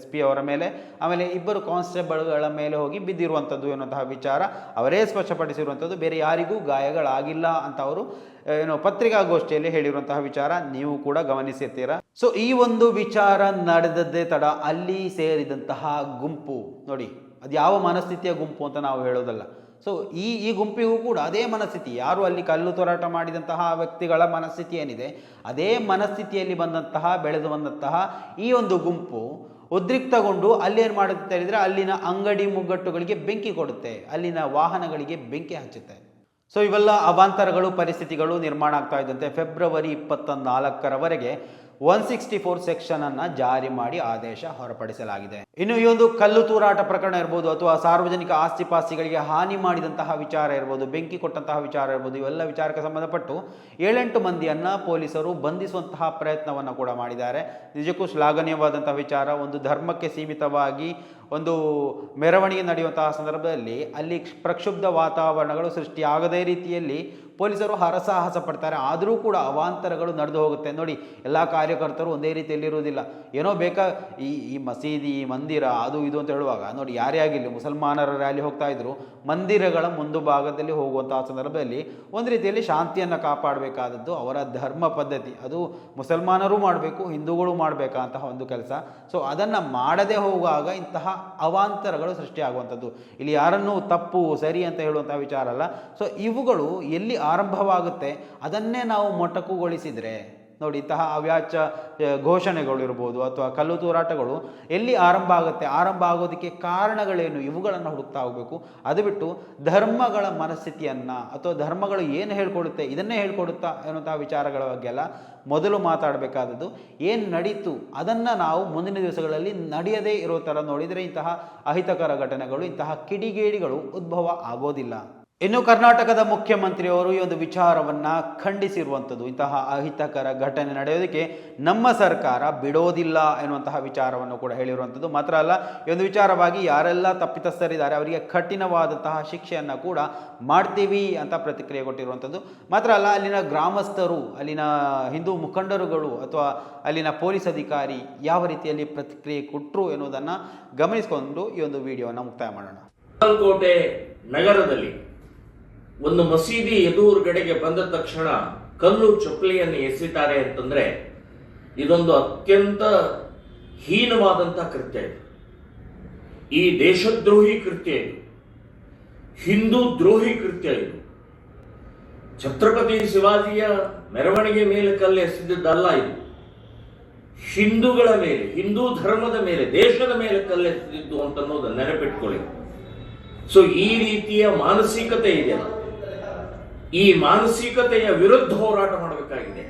SP ಅವರ ಮೇಲೆ, ಆಮೇಲೆ 2 ಕಾನ್ಸ್ಟೇಬಲ್ಗಳ ಮೇಲೆ ಹೋಗಿ ಬಿದ್ದಿರುವಂಥದ್ದು ಎನ್ನುವಂತಹ ವಿಚಾರ ಅವರೇ ಸ್ಪಷ್ಟಪಡಿಸಿರುವಂಥದ್ದು. ಬೇರೆ ಯಾರಿಗೂ ಗಾಯಗಳಾಗಿಲ್ಲ ಅಂತ ಅವರು ಪತ್ರಿಕಾಗೋಷ್ಠಿಯಲ್ಲಿ ಹೇಳಿರುವಂತಹ ವಿಚಾರ ನೀವು ಕೂಡ ಗಮನಿಸಿರ್ತೀರಾ. ಸೊ ಈ ಒಂದು ವಿಚಾರ ನಡೆದದ್ದೇ ತಡ ಅಲ್ಲಿ ಸೇರಿದಂತಹ ಗುಂಪು ನೋಡಿ, ಅದು ಯಾವ ಮನಸ್ಥಿತಿಯ ಗುಂಪು ಅಂತ ನಾವು ಹೇಳೋದಲ್ಲ. ಸೊ ಈ ಗುಂಪಿಗೂ ಕೂಡ ಅದೇ ಮನಸ್ಥಿತಿ, ಯಾರು ಅಲ್ಲಿ ಕಲ್ಲು ತೂರಾಟ ಮಾಡಿದಂತಹ ವ್ಯಕ್ತಿಗಳ ಮನಸ್ಥಿತಿ ಏನಿದೆ ಅದೇ ಮನಸ್ಥಿತಿಯಲ್ಲಿ ಬೆಳೆದು ಬಂದಂತಹ ಈ ಒಂದು ಗುಂಪು ಉದ್ರಿಕ್ತಗೊಂಡು ಅಲ್ಲೇನು ಮಾಡುತ್ತೆ ಹೇಳಿದರೆ ಅಲ್ಲಿನ ಅಂಗಡಿ ಮುಗ್ಗಟ್ಟುಗಳಿಗೆ ಬೆಂಕಿ ಕೊಡುತ್ತೆ, ಅಲ್ಲಿನ ವಾಹನಗಳಿಗೆ ಬೆಂಕಿ ಹಚ್ಚುತ್ತೆ. ಸೊ ಇವೆಲ್ಲ ಅವಾಂತರಗಳು, ಪರಿಸ್ಥಿತಿಗಳು ನಿರ್ಮಾಣ ಆಗ್ತಾ ಇದ್ದಂತೆ ಫೆಬ್ರವರಿ 24ರವರೆಗೆ 164 ಸೆಕ್ಷನ್ ಅನ್ನು ಜಾರಿ ಮಾಡಿ ಆದೇಶ ಹೊರಪಡಿಸಲಾಗಿದೆ. ಇನ್ನು ಈ ಒಂದು ಕಲ್ಲು ತೂರಾಟ ಪ್ರಕರಣ ಇರ್ಬೋದು ಅಥವಾ ಸಾರ್ವಜನಿಕ ಆಸ್ತಿ ಪಾಸ್ತಿಗಳಿಗೆ ಹಾನಿ ಮಾಡಿದಂತಹ ವಿಚಾರ ಇರ್ಬೋದು, ಬೆಂಕಿ ಕೊಟ್ಟಂತಹ ವಿಚಾರ ಇರ್ಬೋದು, ಇವೆಲ್ಲ ವಿಚಾರಕ್ಕೆ ಸಂಬಂಧಪಟ್ಟು 7-8 ಮಂದಿಯನ್ನು ಪೊಲೀಸರು ಬಂಧಿಸುವಂತಹ ಪ್ರಯತ್ನವನ್ನು ಕೂಡ ಮಾಡಿದ್ದಾರೆ. ನಿಜಕ್ಕೂ ಶ್ಲಾಘನೀಯವಾದಂತಹ ವಿಚಾರ. ಒಂದು ಧರ್ಮಕ್ಕೆ ಸೀಮಿತವಾಗಿ ಒಂದು ಮೆರವಣಿಗೆ ನಡೆಯುವಂತಹ ಸಂದರ್ಭದಲ್ಲಿ ಅಲ್ಲಿ ಪ್ರಕ್ಷುಬ್ಧ ವಾತಾವರಣಗಳು ಸೃಷ್ಟಿಯಾಗದೇ ರೀತಿಯಲ್ಲಿ ಪೊಲೀಸರು ಹರಸಾಹಸ ಪಡ್ತಾರೆ. ಆದರೂ ಕೂಡ ಅವಾಂತರಗಳು ನಡೆದು ಹೋಗುತ್ತೆ. ನೋಡಿ, ಎಲ್ಲ ಕಾರ್ಯಕರ್ತರು ಒಂದೇ ರೀತಿಯಲ್ಲಿ ಇರುವುದಿಲ್ಲ. ಏನೋ ಈ ಮಸೀದಿ, ಮಂದಿರ, ಅದು ಇದು ಅಂತ ಹೇಳುವಾಗ ನೋಡಿ, ಯಾರೇ ಆಗಿರಲಿ, ಮುಸಲ್ಮಾನರ ರ್ಯಾಲಿ ಹೋಗ್ತಾ ಇದ್ರು, ಮಂದಿರಗಳ ಮುಂದು ಭಾಗದಲ್ಲಿ ಹೋಗುವಂತಹ ಸಂದರ್ಭದಲ್ಲಿ ಒಂದು ರೀತಿಯಲ್ಲಿ ಶಾಂತಿಯನ್ನು ಕಾಪಾಡಬೇಕಾದದ್ದು ಅವರ ಧರ್ಮ ಪದ್ಧತಿ. ಅದು ಮುಸಲ್ಮಾನರು ಮಾಡಬೇಕು, ಹಿಂದೂಗಳು ಮಾಡಬೇಕಂತಹ ಒಂದು ಕೆಲಸ. ಸೊ ಅದನ್ನು ಮಾಡದೆ ಹೋಗುವಾಗ ಇಂತಹ ಅವಾಂತರಗಳು ಸೃಷ್ಟಿಯಾಗುವಂಥದ್ದು. ಇಲ್ಲಿ ಯಾರನ್ನೂ ತಪ್ಪು ಸರಿ ಅಂತ ಹೇಳುವಂಥ ವಿಚಾರ ಅಲ್ಲ. ಸೊ ಇವುಗಳು ಎಲ್ಲಿ ಆರಂಭವಾಗುತ್ತೆ ಅದನ್ನೇ ನಾವು ಮೊಟಕುಗೊಳಿಸಿದರೆ ನೋಡಿ, ಇಂತಹ ಅವ್ಯಾಚ ಘೋಷಣೆಗಳು ಇರ್ಬೋದು ಅಥವಾ ಕಲ್ಲು ತೂರಾಟಗಳು ಎಲ್ಲಿ ಆರಂಭ ಆಗುತ್ತೆ, ಆರಂಭ ಆಗೋದಕ್ಕೆ ಕಾರಣಗಳೇನು, ಇವುಗಳನ್ನು ಹುಡುಕ್ತಾ ಹೋಗಬೇಕು. ಅದು ಬಿಟ್ಟು ಧರ್ಮಗಳ ಮನಸ್ಥಿತಿಯನ್ನು ಅಥವಾ ಧರ್ಮಗಳು ಏನು ಹೇಳ್ಕೊಡುತ್ತೆ, ಇದನ್ನೇ ಹೇಳ್ಕೊಡುತ್ತಾ ಎನ್ನುವಂತಹ ವಿಚಾರಗಳ ಬಗ್ಗೆ ಎಲ್ಲ ಮೊದಲು ಮಾತಾಡಬೇಕಾದದ್ದು. ಏನು ನಡೀತು ಅದನ್ನು ನಾವು ಮುಂದಿನ ದಿವಸಗಳಲ್ಲಿ ನಡೆಯದೇ ಇರೋ ಥರ ನೋಡಿದರೆ ಇಂತಹ ಅಹಿತಕರ ಘಟನೆಗಳು, ಇಂತಹ ಕಿಡಿಗೇಡಿಗಳು ಉದ್ಭವ ಆಗೋದಿಲ್ಲ. ಇನ್ನು ಕರ್ನಾಟಕದ ಮುಖ್ಯಮಂತ್ರಿಯವರು ಈ ಒಂದು ವಿಚಾರವನ್ನು ಖಂಡಿಸಿರುವಂಥದ್ದು. ಇಂತಹ ಅಹಿತಕರ ಘಟನೆ ನಡೆಯೋದಕ್ಕೆ ನಮ್ಮ ಸರ್ಕಾರ ಬಿಡೋದಿಲ್ಲ ಎನ್ನುವಂತಹ ವಿಚಾರವನ್ನು ಕೂಡ ಹೇಳಿರುವಂಥದ್ದು. ಮಾತ್ರ ಅಲ್ಲ, ಈ ಒಂದು ವಿಚಾರವಾಗಿ ಯಾರೆಲ್ಲ ತಪ್ಪಿತಸ್ಥರಿದ್ದಾರೆ ಅವರಿಗೆ ಕಠಿಣವಾದಂತಹ ಶಿಕ್ಷೆಯನ್ನು ಕೂಡ ಮಾಡ್ತೀವಿ ಅಂತ ಪ್ರತಿಕ್ರಿಯೆ ಕೊಟ್ಟಿರುವಂಥದ್ದು. ಮಾತ್ರ ಅಲ್ಲ, ಅಲ್ಲಿನ ಗ್ರಾಮಸ್ಥರು, ಅಲ್ಲಿನ ಹಿಂದೂ ಮುಖಂಡರುಗಳು ಅಥವಾ ಅಲ್ಲಿನ ಪೊಲೀಸ್ ಅಧಿಕಾರಿ ಯಾವ ರೀತಿಯಲ್ಲಿ ಪ್ರತಿಕ್ರಿಯೆ ಕೊಟ್ಟರು ಎನ್ನುವುದನ್ನು ಗಮನಿಸಿಕೊಂಡು ಈ ಒಂದು ವಿಡಿಯೋವನ್ನು ಮುಕ್ತಾಯ ಮಾಡೋಣ. ಬಾಗಲಕೋಟೆ ನಗರದಲ್ಲಿ ಒಂದು ಮಸೀದಿ ಎದುರುಗಡೆಗೆ ಬಂದ ತಕ್ಷಣ ಕಲ್ಲು ಚಪ್ಪಲಿಯನ್ನು ಎಸೆತಾರೆ ಅಂತಂದ್ರೆ ಇದೊಂದು ಅತ್ಯಂತ ಹೀನವಾದಂತಹ ಕೃತ್ಯ. ಇದು ಈ ದೇಶದ್ರೋಹಿ ಕೃತ್ಯ, ಇದು ಹಿಂದೂ ದ್ರೋಹಿ ಕೃತ್ಯ. ಇದು ಛತ್ರಪತಿ ಶಿವಾಜಿಯ ಮೆರವಣಿಗೆ ಮೇಲೆ ಕಲ್ಲು ಎಸೆದಿದ್ದಲ್ಲ, ಇದು ಹಿಂದೂಗಳ ಮೇಲೆ, ಹಿಂದೂ ಧರ್ಮದ ಮೇಲೆ, ದೇಶದ ಮೇಲೆ ಕಲ್ಲು ಎಸೆದಿದ್ದು ಅಂತ ಅನ್ನೋದನ್ನ ನೆನಪಿಟ್ಕೊಳ್ಳಿ. ಸೊ ಈ ರೀತಿಯ ಮಾನಸಿಕತೆ ಇದೆಯಲ್ಲ, ಈ ಮಾನಸಿಕತೆಯ ವಿರುದ್ಧ ಹೋರಾಟ ಮಾಡಬೇಕಾಗಿದೆ.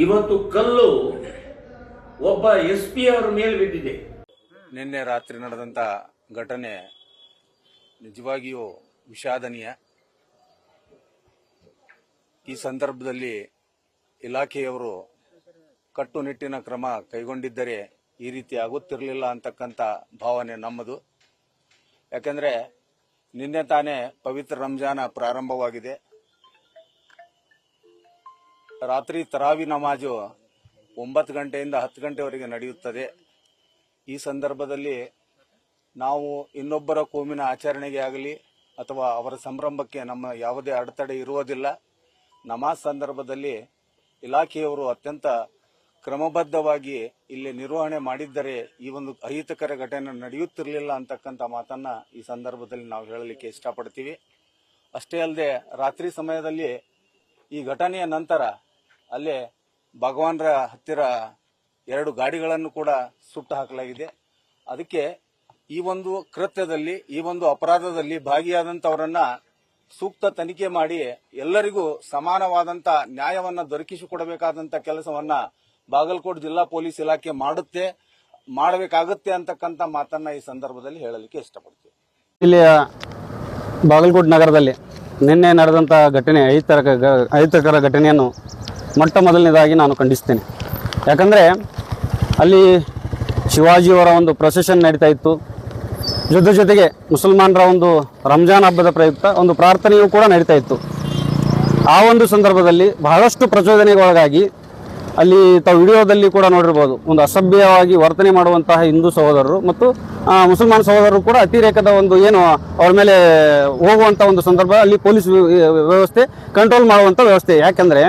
ಇವತ್ತು ಕಲ್ಲು ಒಬ್ಬ SP ಅವರ ಮೇಲೆ ಬಿದ್ದಿದೆ. ನಿನ್ನೆ ರಾತ್ರಿ ನಡೆದಂಥ ಘಟನೆ ನಿಜವಾಗಿಯೂ ವಿಷಾದನೀಯ. ಈ ಸಂದರ್ಭದಲ್ಲಿ ಇಲಾಖೆಯವರು ಕಟ್ಟುನಿಟ್ಟಿನ ಕ್ರಮ ಕೈಗೊಂಡಿದ್ದರೆ ಈ ರೀತಿ ಆಗುತ್ತಿರಲಿಲ್ಲ ಅಂತಕ್ಕಂಥ ಭಾವನೆ ನಮ್ಮದು. ಯಾಕಂದ್ರೆ ನಿನ್ನೆ ತಾನೇ ಪವಿತ್ರ ರಂಜಾನ ಪ್ರಾರಂಭವಾಗಿದೆ. ರಾತ್ರಿ ತರಾವಿ ನಮಾಜು 9 ಗಂಟೆಯಿಂದ 10 ಗಂಟೆವರೆಗೆ ನಡೆಯುತ್ತದೆ. ಈ ಸಂದರ್ಭದಲ್ಲಿ ನಾವು ಇನ್ನೊಬ್ಬರ ಕೋಮಿನ ಆಚರಣೆಗೆ ಆಗಲಿ ಅಥವಾ ಅವರ ಸಂಭ್ರಮಕ್ಕೆ ನಮ್ಮ ಯಾವುದೇ ಅಡೆತಡೆ ಇರುವುದಿಲ್ಲ. ನಮಾಜ್ ಸಂದರ್ಭದಲ್ಲಿ ಇಲಾಖೆಯವರು ಅತ್ಯಂತ ಕ್ರಮಬದ್ಧವಾಗಿ ಇಲ್ಲಿ ನಿರ್ವಹಣೆ ಮಾಡಿದ್ದರೆ ಈ ಒಂದು ಅಹಿತಕರ ಘಟನೆ ನಡೆಯುತ್ತಿರಲಿಲ್ಲ ಅಂತಕ್ಕಂಥ ಮಾತನ್ನ ಈ ಸಂದರ್ಭದಲ್ಲಿ ನಾವು ಹೇಳಲಿಕ್ಕೆ ಇಷ್ಟಪಡ್ತೀವಿ. ಅಷ್ಟೇ ಅಲ್ಲದೆ ರಾತ್ರಿ ಸಮಯದಲ್ಲಿ ಈ ಘಟನೆಯ ನಂತರ ಅಲ್ಲೇ ಭಗವಾನ್ರ ಹತ್ತಿರ 2 ಗಾಡಿಗಳನ್ನು ಕೂಡ ಸುಟ್ಟು ಹಾಕಲಾಗಿದೆ. ಅದಕ್ಕೆ ಈ ಒಂದು ಕೃತ್ಯದಲ್ಲಿ, ಈ ಒಂದು ಅಪರಾಧದಲ್ಲಿ ಭಾಗಿಯಾದಂತವರನ್ನ ಸೂಕ್ತ ತನಿಖೆ ಮಾಡಿ ಎಲ್ಲರಿಗೂ ಸಮಾನವಾದಂತ ನ್ಯಾಯವನ್ನ ದೊರಕಿಸಿಕೊಡಬೇಕಾದಂತ ಕೆಲಸವನ್ನ ಬಾಗಲಕೋಟೆ ಜಿಲ್ಲಾ ಪೊಲೀಸ್ ಇಲಾಖೆ ಮಾಡಬೇಕಾಗುತ್ತೆ ಅಂತಕ್ಕಂಥ ಮಾತನ್ನ ಈ ಸಂದರ್ಭದಲ್ಲಿ ಹೇಳಲಿಕ್ಕೆ ಇಷ್ಟಪಡ್ತೀವಿ. ಇಲ್ಲಿ ಬಾಗಲಕೋಟೆ ನಗರದಲ್ಲಿ ನಿನ್ನೆ ನಡೆದಂಥ ಘಟನೆ, ಅಹಿತಕರ ಘಟನೆಯನ್ನು ಮೊಟ್ಟ ಮೊದಲನೇದಾಗಿ ನಾನು ಖಂಡಿಸ್ತೇನೆ. ಯಾಕಂದರೆ ಅಲ್ಲಿ ಶಿವಾಜಿಯವರ ಒಂದು ಪ್ರೊಸೆಷನ್ ನಡೀತಾ ಇತ್ತು. ಜೊತೆಗೆ ಮುಸಲ್ಮಾನರ ಒಂದು ರಂಜಾನ್ ಹಬ್ಬದ ಪ್ರಯುಕ್ತ ಒಂದು ಪ್ರಾರ್ಥನೆಯೂ ಕೂಡ ನಡೀತಾ ಇತ್ತು. ಆ ಒಂದು ಸಂದರ್ಭದಲ್ಲಿ ಬಹಳಷ್ಟು ಪ್ರಚೋದನೆಗೊಳಗಾಗಿ ಅಲ್ಲಿ ತಾವು ವಿಡಿಯೋದಲ್ಲಿ ಕೂಡ ನೋಡಿರ್ಬೋದು, ಒಂದು ಅಸಭ್ಯವಾಗಿ ವರ್ತನೆ ಮಾಡುವಂತಹ ಹಿಂದೂ ಸಹೋದರರು ಮತ್ತು ಮುಸಲ್ಮಾನ್ ಸಹೋದರರು ಕೂಡ ಅತಿರೇಕದ ಒಂದು ಏನು ಅವ್ರ ಮೇಲೆ ಹೋಗುವಂಥ ಒಂದು ಸಂದರ್ಭ, ಅಲ್ಲಿ ಪೊಲೀಸ್ ವ್ಯವಸ್ಥೆ ಕಂಟ್ರೋಲ್ ಮಾಡುವಂಥ ವ್ಯವಸ್ಥೆ. ಯಾಕೆಂದರೆ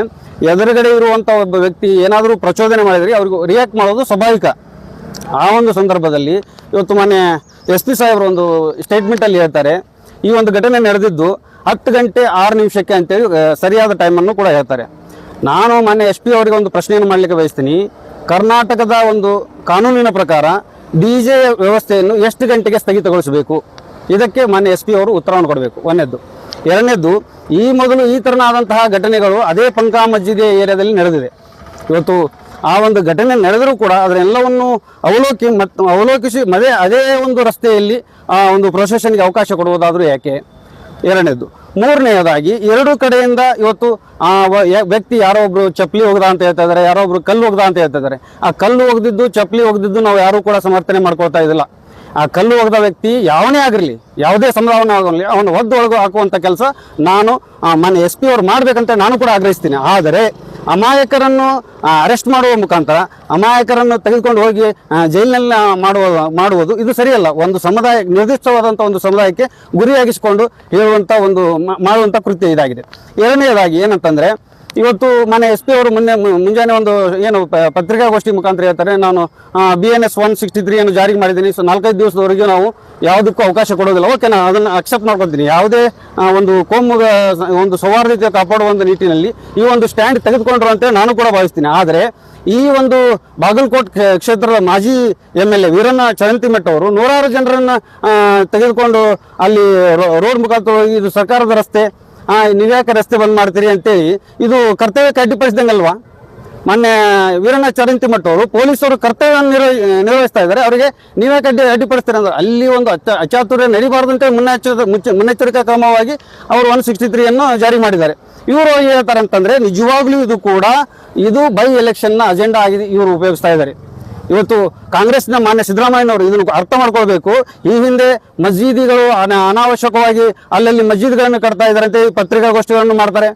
ಎದುರುಗಡೆ ಇರುವಂಥ ಒಬ್ಬ ವ್ಯಕ್ತಿ ಏನಾದರೂ ಪ್ರಚೋದನೆ ಮಾಡಿದರೆ ಅವ್ರಿಗೆ ರಿಯಾಕ್ಟ್ ಮಾಡೋದು ಸ್ವಾಭಾವಿಕ. ಆ ಒಂದು ಸಂದರ್ಭದಲ್ಲಿ ಇವತ್ತು ಮೊನ್ನೆ SP ಸಾಹೇಬರು ಒಂದು ಸ್ಟೇಟ್ಮೆಂಟಲ್ಲಿ ಹೇಳ್ತಾರೆ, ಈ ಒಂದು ಘಟನೆ ನಡೆದಿದ್ದು 10:06 ಅಂತೇಳಿ ಸರಿಯಾದ ಟೈಮನ್ನು ಕೂಡ ಹೇಳ್ತಾರೆ. ನಾನು ಮೊನ್ನೆ SP ಅವರಿಗೆ ಒಂದು ಪ್ರಶ್ನೆಯನ್ನು ಮಾಡಲಿಕ್ಕೆ ಬಯಸ್ತೀನಿ. ಕರ್ನಾಟಕದ ಒಂದು ಕಾನೂನಿನ ಪ್ರಕಾರ DJ ವ್ಯವಸ್ಥೆಯನ್ನು ಎಷ್ಟು ಗಂಟೆಗೆ ಸ್ಥಗಿತಗೊಳಿಸಬೇಕು? ಇದಕ್ಕೆ ಮೊನ್ನೆ SP ಅವರು ಉತ್ತರವನ್ನು ಕೊಡಬೇಕು. ಒಂದನೇದ್ದು. ಎರಡನೇದ್ದು, ಈ ಮೊದಲು ಈ ಥರನಾದಂತಹ ಘಟನೆಗಳು ಅದೇ ಪಂಕಾ ಮಸ್ಜಿದ್ ಏರಿಯಾದಲ್ಲಿ ನಡೆದಿದೆ. ಇವತ್ತು ಆ ಒಂದು ಘಟನೆ ನಡೆದರೂ ಕೂಡ ಅದನ್ನೆಲ್ಲವನ್ನು ಅವಲೋಕಿಸಿ ಅದೇ ಒಂದು ರಸ್ತೆಯಲ್ಲಿ ಆ ಒಂದು ಪ್ರೊಸೆಷನ್ಗೆ ಅವಕಾಶ ಕೊಡುವುದಾದರೂ ಯಾಕೆ? ಎರಡನೇದು. ಮೂರನೆಯದಾಗಿ, ಎರಡು ಕಡೆಯಿಂದ ಇವತ್ತು ಆ ವ್ಯಕ್ತಿ ಯಾರೋ ಒಬ್ರು ಚಪ್ಪಲಿ ಒಗ್ದ ಅಂತ ಹೇಳ್ತಾ ಇದ್ದಾರೆ, ಯಾರೋ ಒಬ್ರು ಕಲ್ಲು ಒಗ್ದ ಅಂತ ಹೇಳ್ತಾ ಇದ್ದಾರೆ. ಆ ಕಲ್ಲು ಒಗ್ದಿದ್ದು ಚಪ್ಪಲಿ ಒಗ್ದಿದ್ದು ನಾವು ಯಾರೂ ಕೂಡ ಸಮರ್ಥನೆ ಮಾಡ್ಕೊಳ್ತಾ ಇದ್ದಿಲ್ಲ. ಆ ಕಲ್ಲು ಒಗ್ದ ವ್ಯಕ್ತಿ ಯಾವನೇ ಆಗಿರಲಿ, ಯಾವುದೇ ಸಮುದಾಯನೇ ಆಗಲಿ, ಅವನು ಒದ್ದೊಳಗು ಹಾಕುವಂಥ ಕೆಲಸ ನಾನು ಮೊನ್ನೆ SP ಅವರು ಮಾಡಬೇಕಂತ ನಾನು ಕೂಡ ಆಗ್ರಹಿಸ್ತೀನಿ. ಆದರೆ ಅಮಾಯಕರನ್ನು ಅರೆಸ್ಟ್ ಮಾಡುವ ಮುಖಾಂತರ ಅಮಾಯಕರನ್ನು ತೆಗೆದುಕೊಂಡು ಹೋಗಿ ಜೈಲಿನಲ್ಲಿ ಮಾಡುವುದು ಇದು ಸರಿಯಲ್ಲ. ಒಂದು ಸಮುದಾಯ, ನಿರ್ದಿಷ್ಟವಾದಂಥ ಒಂದು ಸಮುದಾಯಕ್ಕೆ ಗುರಿಯಾಗಿಸಿಕೊಂಡು ಹೇಳುವಂಥ ಒಂದು ಮಾಡುವಂಥ ಕೃತ್ಯ ಇದಾಗಿದೆ. ಎರಡನೇದಾಗಿ ಏನಂತಂದರೆ, ಇವತ್ತು ಮೊನ್ನೆ SP ಅವರು ಮುಂಜಾನೆ ಒಂದು ಏನು ಪತ್ರಿಕಾಗೋಷ್ಠಿ ಮುಖಾಂತರ ಹೇಳ್ತಾರೆ, ನಾನು BNS 163 ಅನ್ನು ಜಾರಿ ಮಾಡಿದ್ದೀನಿ, ಸೊ 4-5 ದಿವಸದವರೆಗೂ ನಾವು ಯಾವುದಕ್ಕೂ ಅವಕಾಶ ಕೊಡೋದಿಲ್ಲ. ಓಕೆ, ನಾನು ಅದನ್ನು ಅಕ್ಸೆಪ್ಟ್ ಮಾಡ್ಕೊತೀನಿ. ಯಾವುದೇ ಒಂದು ಕೋಮುಗ ಒಂದು ಸೌಹಾರ್ದತೆ ಕಾಪಾಡುವ ಒಂದು ನಿಟ್ಟಿನಲ್ಲಿ ಈ ಒಂದು ಸ್ಟ್ಯಾಂಡ್ ತೆಗೆದುಕೊಂಡ್ರು ಅಂತೇಳಿ ನಾನು ಕೂಡ ಭಾವಿಸ್ತೀನಿ. ಆದರೆ ಈ ಒಂದು ಬಾಗಲಕೋಟ್ ಕ್ಷೇತ್ರದ ಮಾಜಿ MLA ವೀರಣ್ಣ ಚರಂತಿಮಠ್ ಅವರು 100 ಜನರನ್ನು ತೆಗೆದುಕೊಂಡು ಅಲ್ಲಿ ರೋಡ್ ಮುಖಾಂತರ ಇದು ಸರ್ಕಾರದ ರಸ್ತೆ, ನೀವ್ಯಾಕೆ ರಸ್ತೆ ಬಂದ್ ಮಾಡ್ತೀರಿ ಅಂತೇಳಿ ಇದು ಕರ್ತವ್ಯಕ್ಕೆ ಅಡ್ಡಿಪಡಿಸಿದಂಗಲ್ವಾ? ಮೊನ್ನೆ ವೀರಣ್ಣ ಚರಂತಿಮಠ್ ಅವರು ಪೊಲೀಸರು ಕರ್ತವ್ಯವನ್ನು ನಿರ್ವಹಿಸ್ತಾ ಇದ್ದಾರೆ, ಅವರಿಗೆ ನೀವ್ಯಾಕೆ ಅಡ್ಡಿಪಡಿಸ್ತೀರಿ ಅಂದ್ರೆ ಅಲ್ಲಿ ಒಂದು ಅಚಾತುರ್ಯ ನಡೀಬಾರ್ದಂತೆ ಮುನ್ನೆಚ್ಚರಿಕಾ ಕ್ರಮವಾಗಿ ಅವರು 163 ಅನ್ನು ಜಾರಿ ಮಾಡಿದ್ದಾರೆ. ಇವರು ಹೇಳ್ತಾರೆ ಅಂತಂದ್ರೆ, ನಿಜವಾಗ್ಲೂ ಇದು ಬೈ ಎಲೆಕ್ಷನ್ನ ಅಜೆಂಡಾ ಆಗಿದೆ, ಇವರು ಉಪಯೋಗಿಸ್ತಾ ಇದ್ದಾರೆ. ಇವತ್ತು ಕಾಂಗ್ರೆಸ್ನ ಮಾನ್ಯ ಸಿದ್ದರಾಮಯ್ಯನವರು ಇದನ್ನು ಅರ್ಥ ಮಾಡ್ಕೊಳ್ಬೇಕು. ಈ ಹಿಂದೆ ಮಸ್ಜಿದಿಗಳು ಅನಾವಶ್ಯಕವಾಗಿ ಅಲ್ಲಲ್ಲಿ ಮಸ್ಜಿದ್ಗಳನ್ನು ಕಟ್ತಾ ಇದ್ದಾರೆ ಅಂತ ಪತ್ರಿಕಾಗೋಷ್ಠಿಗಳನ್ನು ಮಾಡ್ತಾರೆ.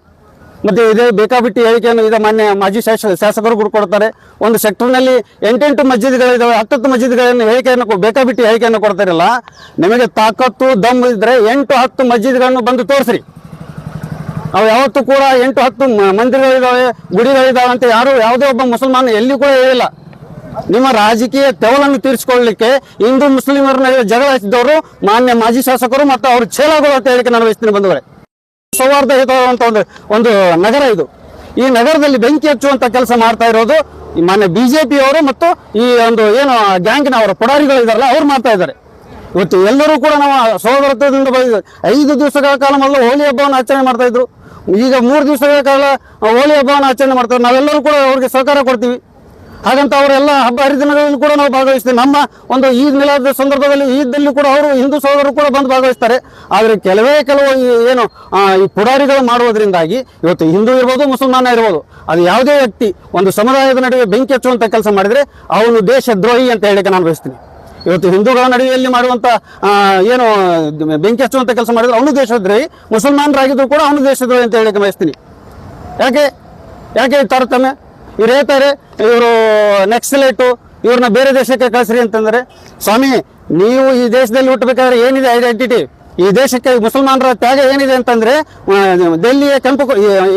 ಮತ್ತೆ ಇದೇ ಬೇಕಾಬಿಟ್ಟಿ ಹೇಳಿಕೆಯನ್ನು ಈಗ ಮಾನ್ಯ ಮಾಜಿ ಶಾಸಕರು ಕೂಡ ಕೊಡ್ತಾರೆ. ಒಂದು ಸೆಕ್ಟರ್ನಲ್ಲಿ 8 ಮಸ್ಜಿದ್ಗಳಿದ್ದಾವೆ, 10 ಮಸ್ಜಿದ್ಗಳನ್ನು ಬೇಕಾಬಿಟ್ಟಿ ಹೇಳಿಕೆಯನ್ನು ಕೊಡ್ತಾರಲ್ಲ. ನಿಮಗೆ ತಾಕತ್ತು ದಮ್ ಇದ್ರೆ 8-10 ಮಸ್ಜಿದ್ಗಳನ್ನು ಬಂದು ತೋರಿಸ್ರಿ. ಅವು ಯಾವತ್ತೂ ಕೂಡ 8-10 ಮಂದಿರಗಳಿದ್ದಾವೆ, ಗುಡಿಗಳಿದ್ದಾವೆ ಅಂತ ಯಾವುದೇ ಒಬ್ಬ ಮುಸಲ್ಮಾನ ಎಲ್ಲಿ ಕೂಡ ಹೇಳಿಲ್ಲ. ನಿಮ್ಮ ರಾಜಕೀಯ ತೆವಲನ್ನು ತೀರಿಸಿಕೊಳ್ಳಲಿಕ್ಕೆ ಹಿಂದೂ ಮುಸ್ಲಿಮರ ನಡುವೆ ಜಗಳ ಹಚ್ಚಿದವರು ಮಾನ್ಯ ಮಾಜಿ ಶಾಸಕರು ಮತ್ತು ಅವರು ಚೇಲಾಗಳು ಅಂತ ಹೇಳಿಕೆ ನಾನು ವಹಿಸ್ತೀನಿ. ಬಂಧುಗಳೇ, ಸೌಹಾರ್ದಯುತವಾದಂಥ ಒಂದು ನಗರ ಇದು. ಈ ನಗರದಲ್ಲಿ ಬೆಂಕಿ ಹಚ್ಚುವಂತ ಕೆಲಸ ಮಾಡ್ತಾ ಇರೋದು ಮಾನ್ಯ BJP ಅವರು ಮತ್ತು ಈ ಒಂದು ಏನು ಗ್ಯಾಂಗ್ನ ಅವರ ಪುಡಾರಿಗಳು ಇದಾರಲ್ಲ, ಅವ್ರು ಮಾಡ್ತಾ ಇದ್ದಾರೆ. ಇವತ್ತು ಎಲ್ಲರೂ ಕೂಡ ನಾವು ಸಹೋದರತ್ವದಿಂದ 5 ದಿವಸಗಳ ಕಾಲ ಮೊದಲು ಹೋಳಿ ಹಬ್ಬವನ್ನು ಆಚರಣೆ ಮಾಡ್ತಾ ಇದ್ರು. ಈಗ 3 ದಿವಸಗಳ ಕಾಲ ಹೋಳಿ ಹಬ್ಬವನ್ನು ಆಚರಣೆ ಮಾಡ್ತಾರೆ. ನಾವೆಲ್ಲರೂ ಕೂಡ ಅವ್ರಿಗೆ ಸಹಕಾರ ಕೊಡ್ತೀವಿ. ಹಾಗಂತ ಅವರೆಲ್ಲ ಹಬ್ಬ ಹರಿದಿನಗಳಲ್ಲಿ ಕೂಡ ನಾವು ಭಾಗವಹಿಸ್ತೀವಿ. ನಮ್ಮ ಒಂದು ಈದ್ ಮಿಲಾದ್ ಸಂದರ್ಭದಲ್ಲಿ ಈದ್ದಲ್ಲಿ ಕೂಡ ಅವರು ಹಿಂದೂ ಸಹೋದರರು ಕೂಡ ಬಂದು ಭಾಗವಹಿಸ್ತಾರೆ. ಆದರೆ ಕೆಲವು ಏನು ಈ ಪುಡಾರಿಗಳು ಮಾಡುವುದರಿಂದಾಗಿ ಇವತ್ತು ಹಿಂದೂ ಇರ್ಬೋದು, ಮುಸಲ್ಮಾನ ಇರ್ಬೋದು, ಅದು ಯಾವುದೇ ವ್ಯಕ್ತಿ ಒಂದು ಸಮುದಾಯದ ನಡುವೆ ಬೆಂಕಿ ಹಚ್ಚುವಂಥ ಕೆಲಸ ಮಾಡಿದರೆ ಅವನು ದೇಶದ್ರೋಹಿ ಅಂತ ಹೇಳಿಕೆ ನಾನು ಬಯಸ್ತೀನಿ. ಇವತ್ತು ಹಿಂದೂಗಳ ನಡುವೆಯಲ್ಲಿ ಮಾಡುವಂಥ ಏನು ಬೆಂಕಿ ಹಚ್ಚುವಂಥ ಕೆಲಸ ಮಾಡಿದ್ರೆ ಅವನು ದೇಶದ್ರೋಹಿ, ಮುಸಲ್ಮಾನರಾಗಿದ್ರು ಕೂಡ ಅವನು ದೇಶದ್ರೋಹಿ ಅಂತ ಹೇಳಿಕೆ ಬಯಸ್ತೀನಿ. ಯಾಕೆ ತಾರತಮ್ಯ? ಇವ್ರು ಹೇಳ್ತಾರೆ ಇವರು ನೆಕ್ಸಲೈಟು, ಇವ್ರನ್ನ ಬೇರೆ ದೇಶಕ್ಕೆ ಕಳಿಸ್ರಿ ಅಂತಂದರೆ, ಸ್ವಾಮಿ ನೀವು ಈ ದೇಶದಲ್ಲಿ ಹುಟ್ಟಬೇಕಾದ್ರೆ ಏನಿದೆ ಐಡೆಂಟಿಟಿ? ಈ ದೇಶಕ್ಕೆ ಮುಸಲ್ಮಾನರ ತ್ಯಾಗ ಏನಿದೆ ಅಂತಂದ್ರೆ, ಡೆಲ್ಲಿಯ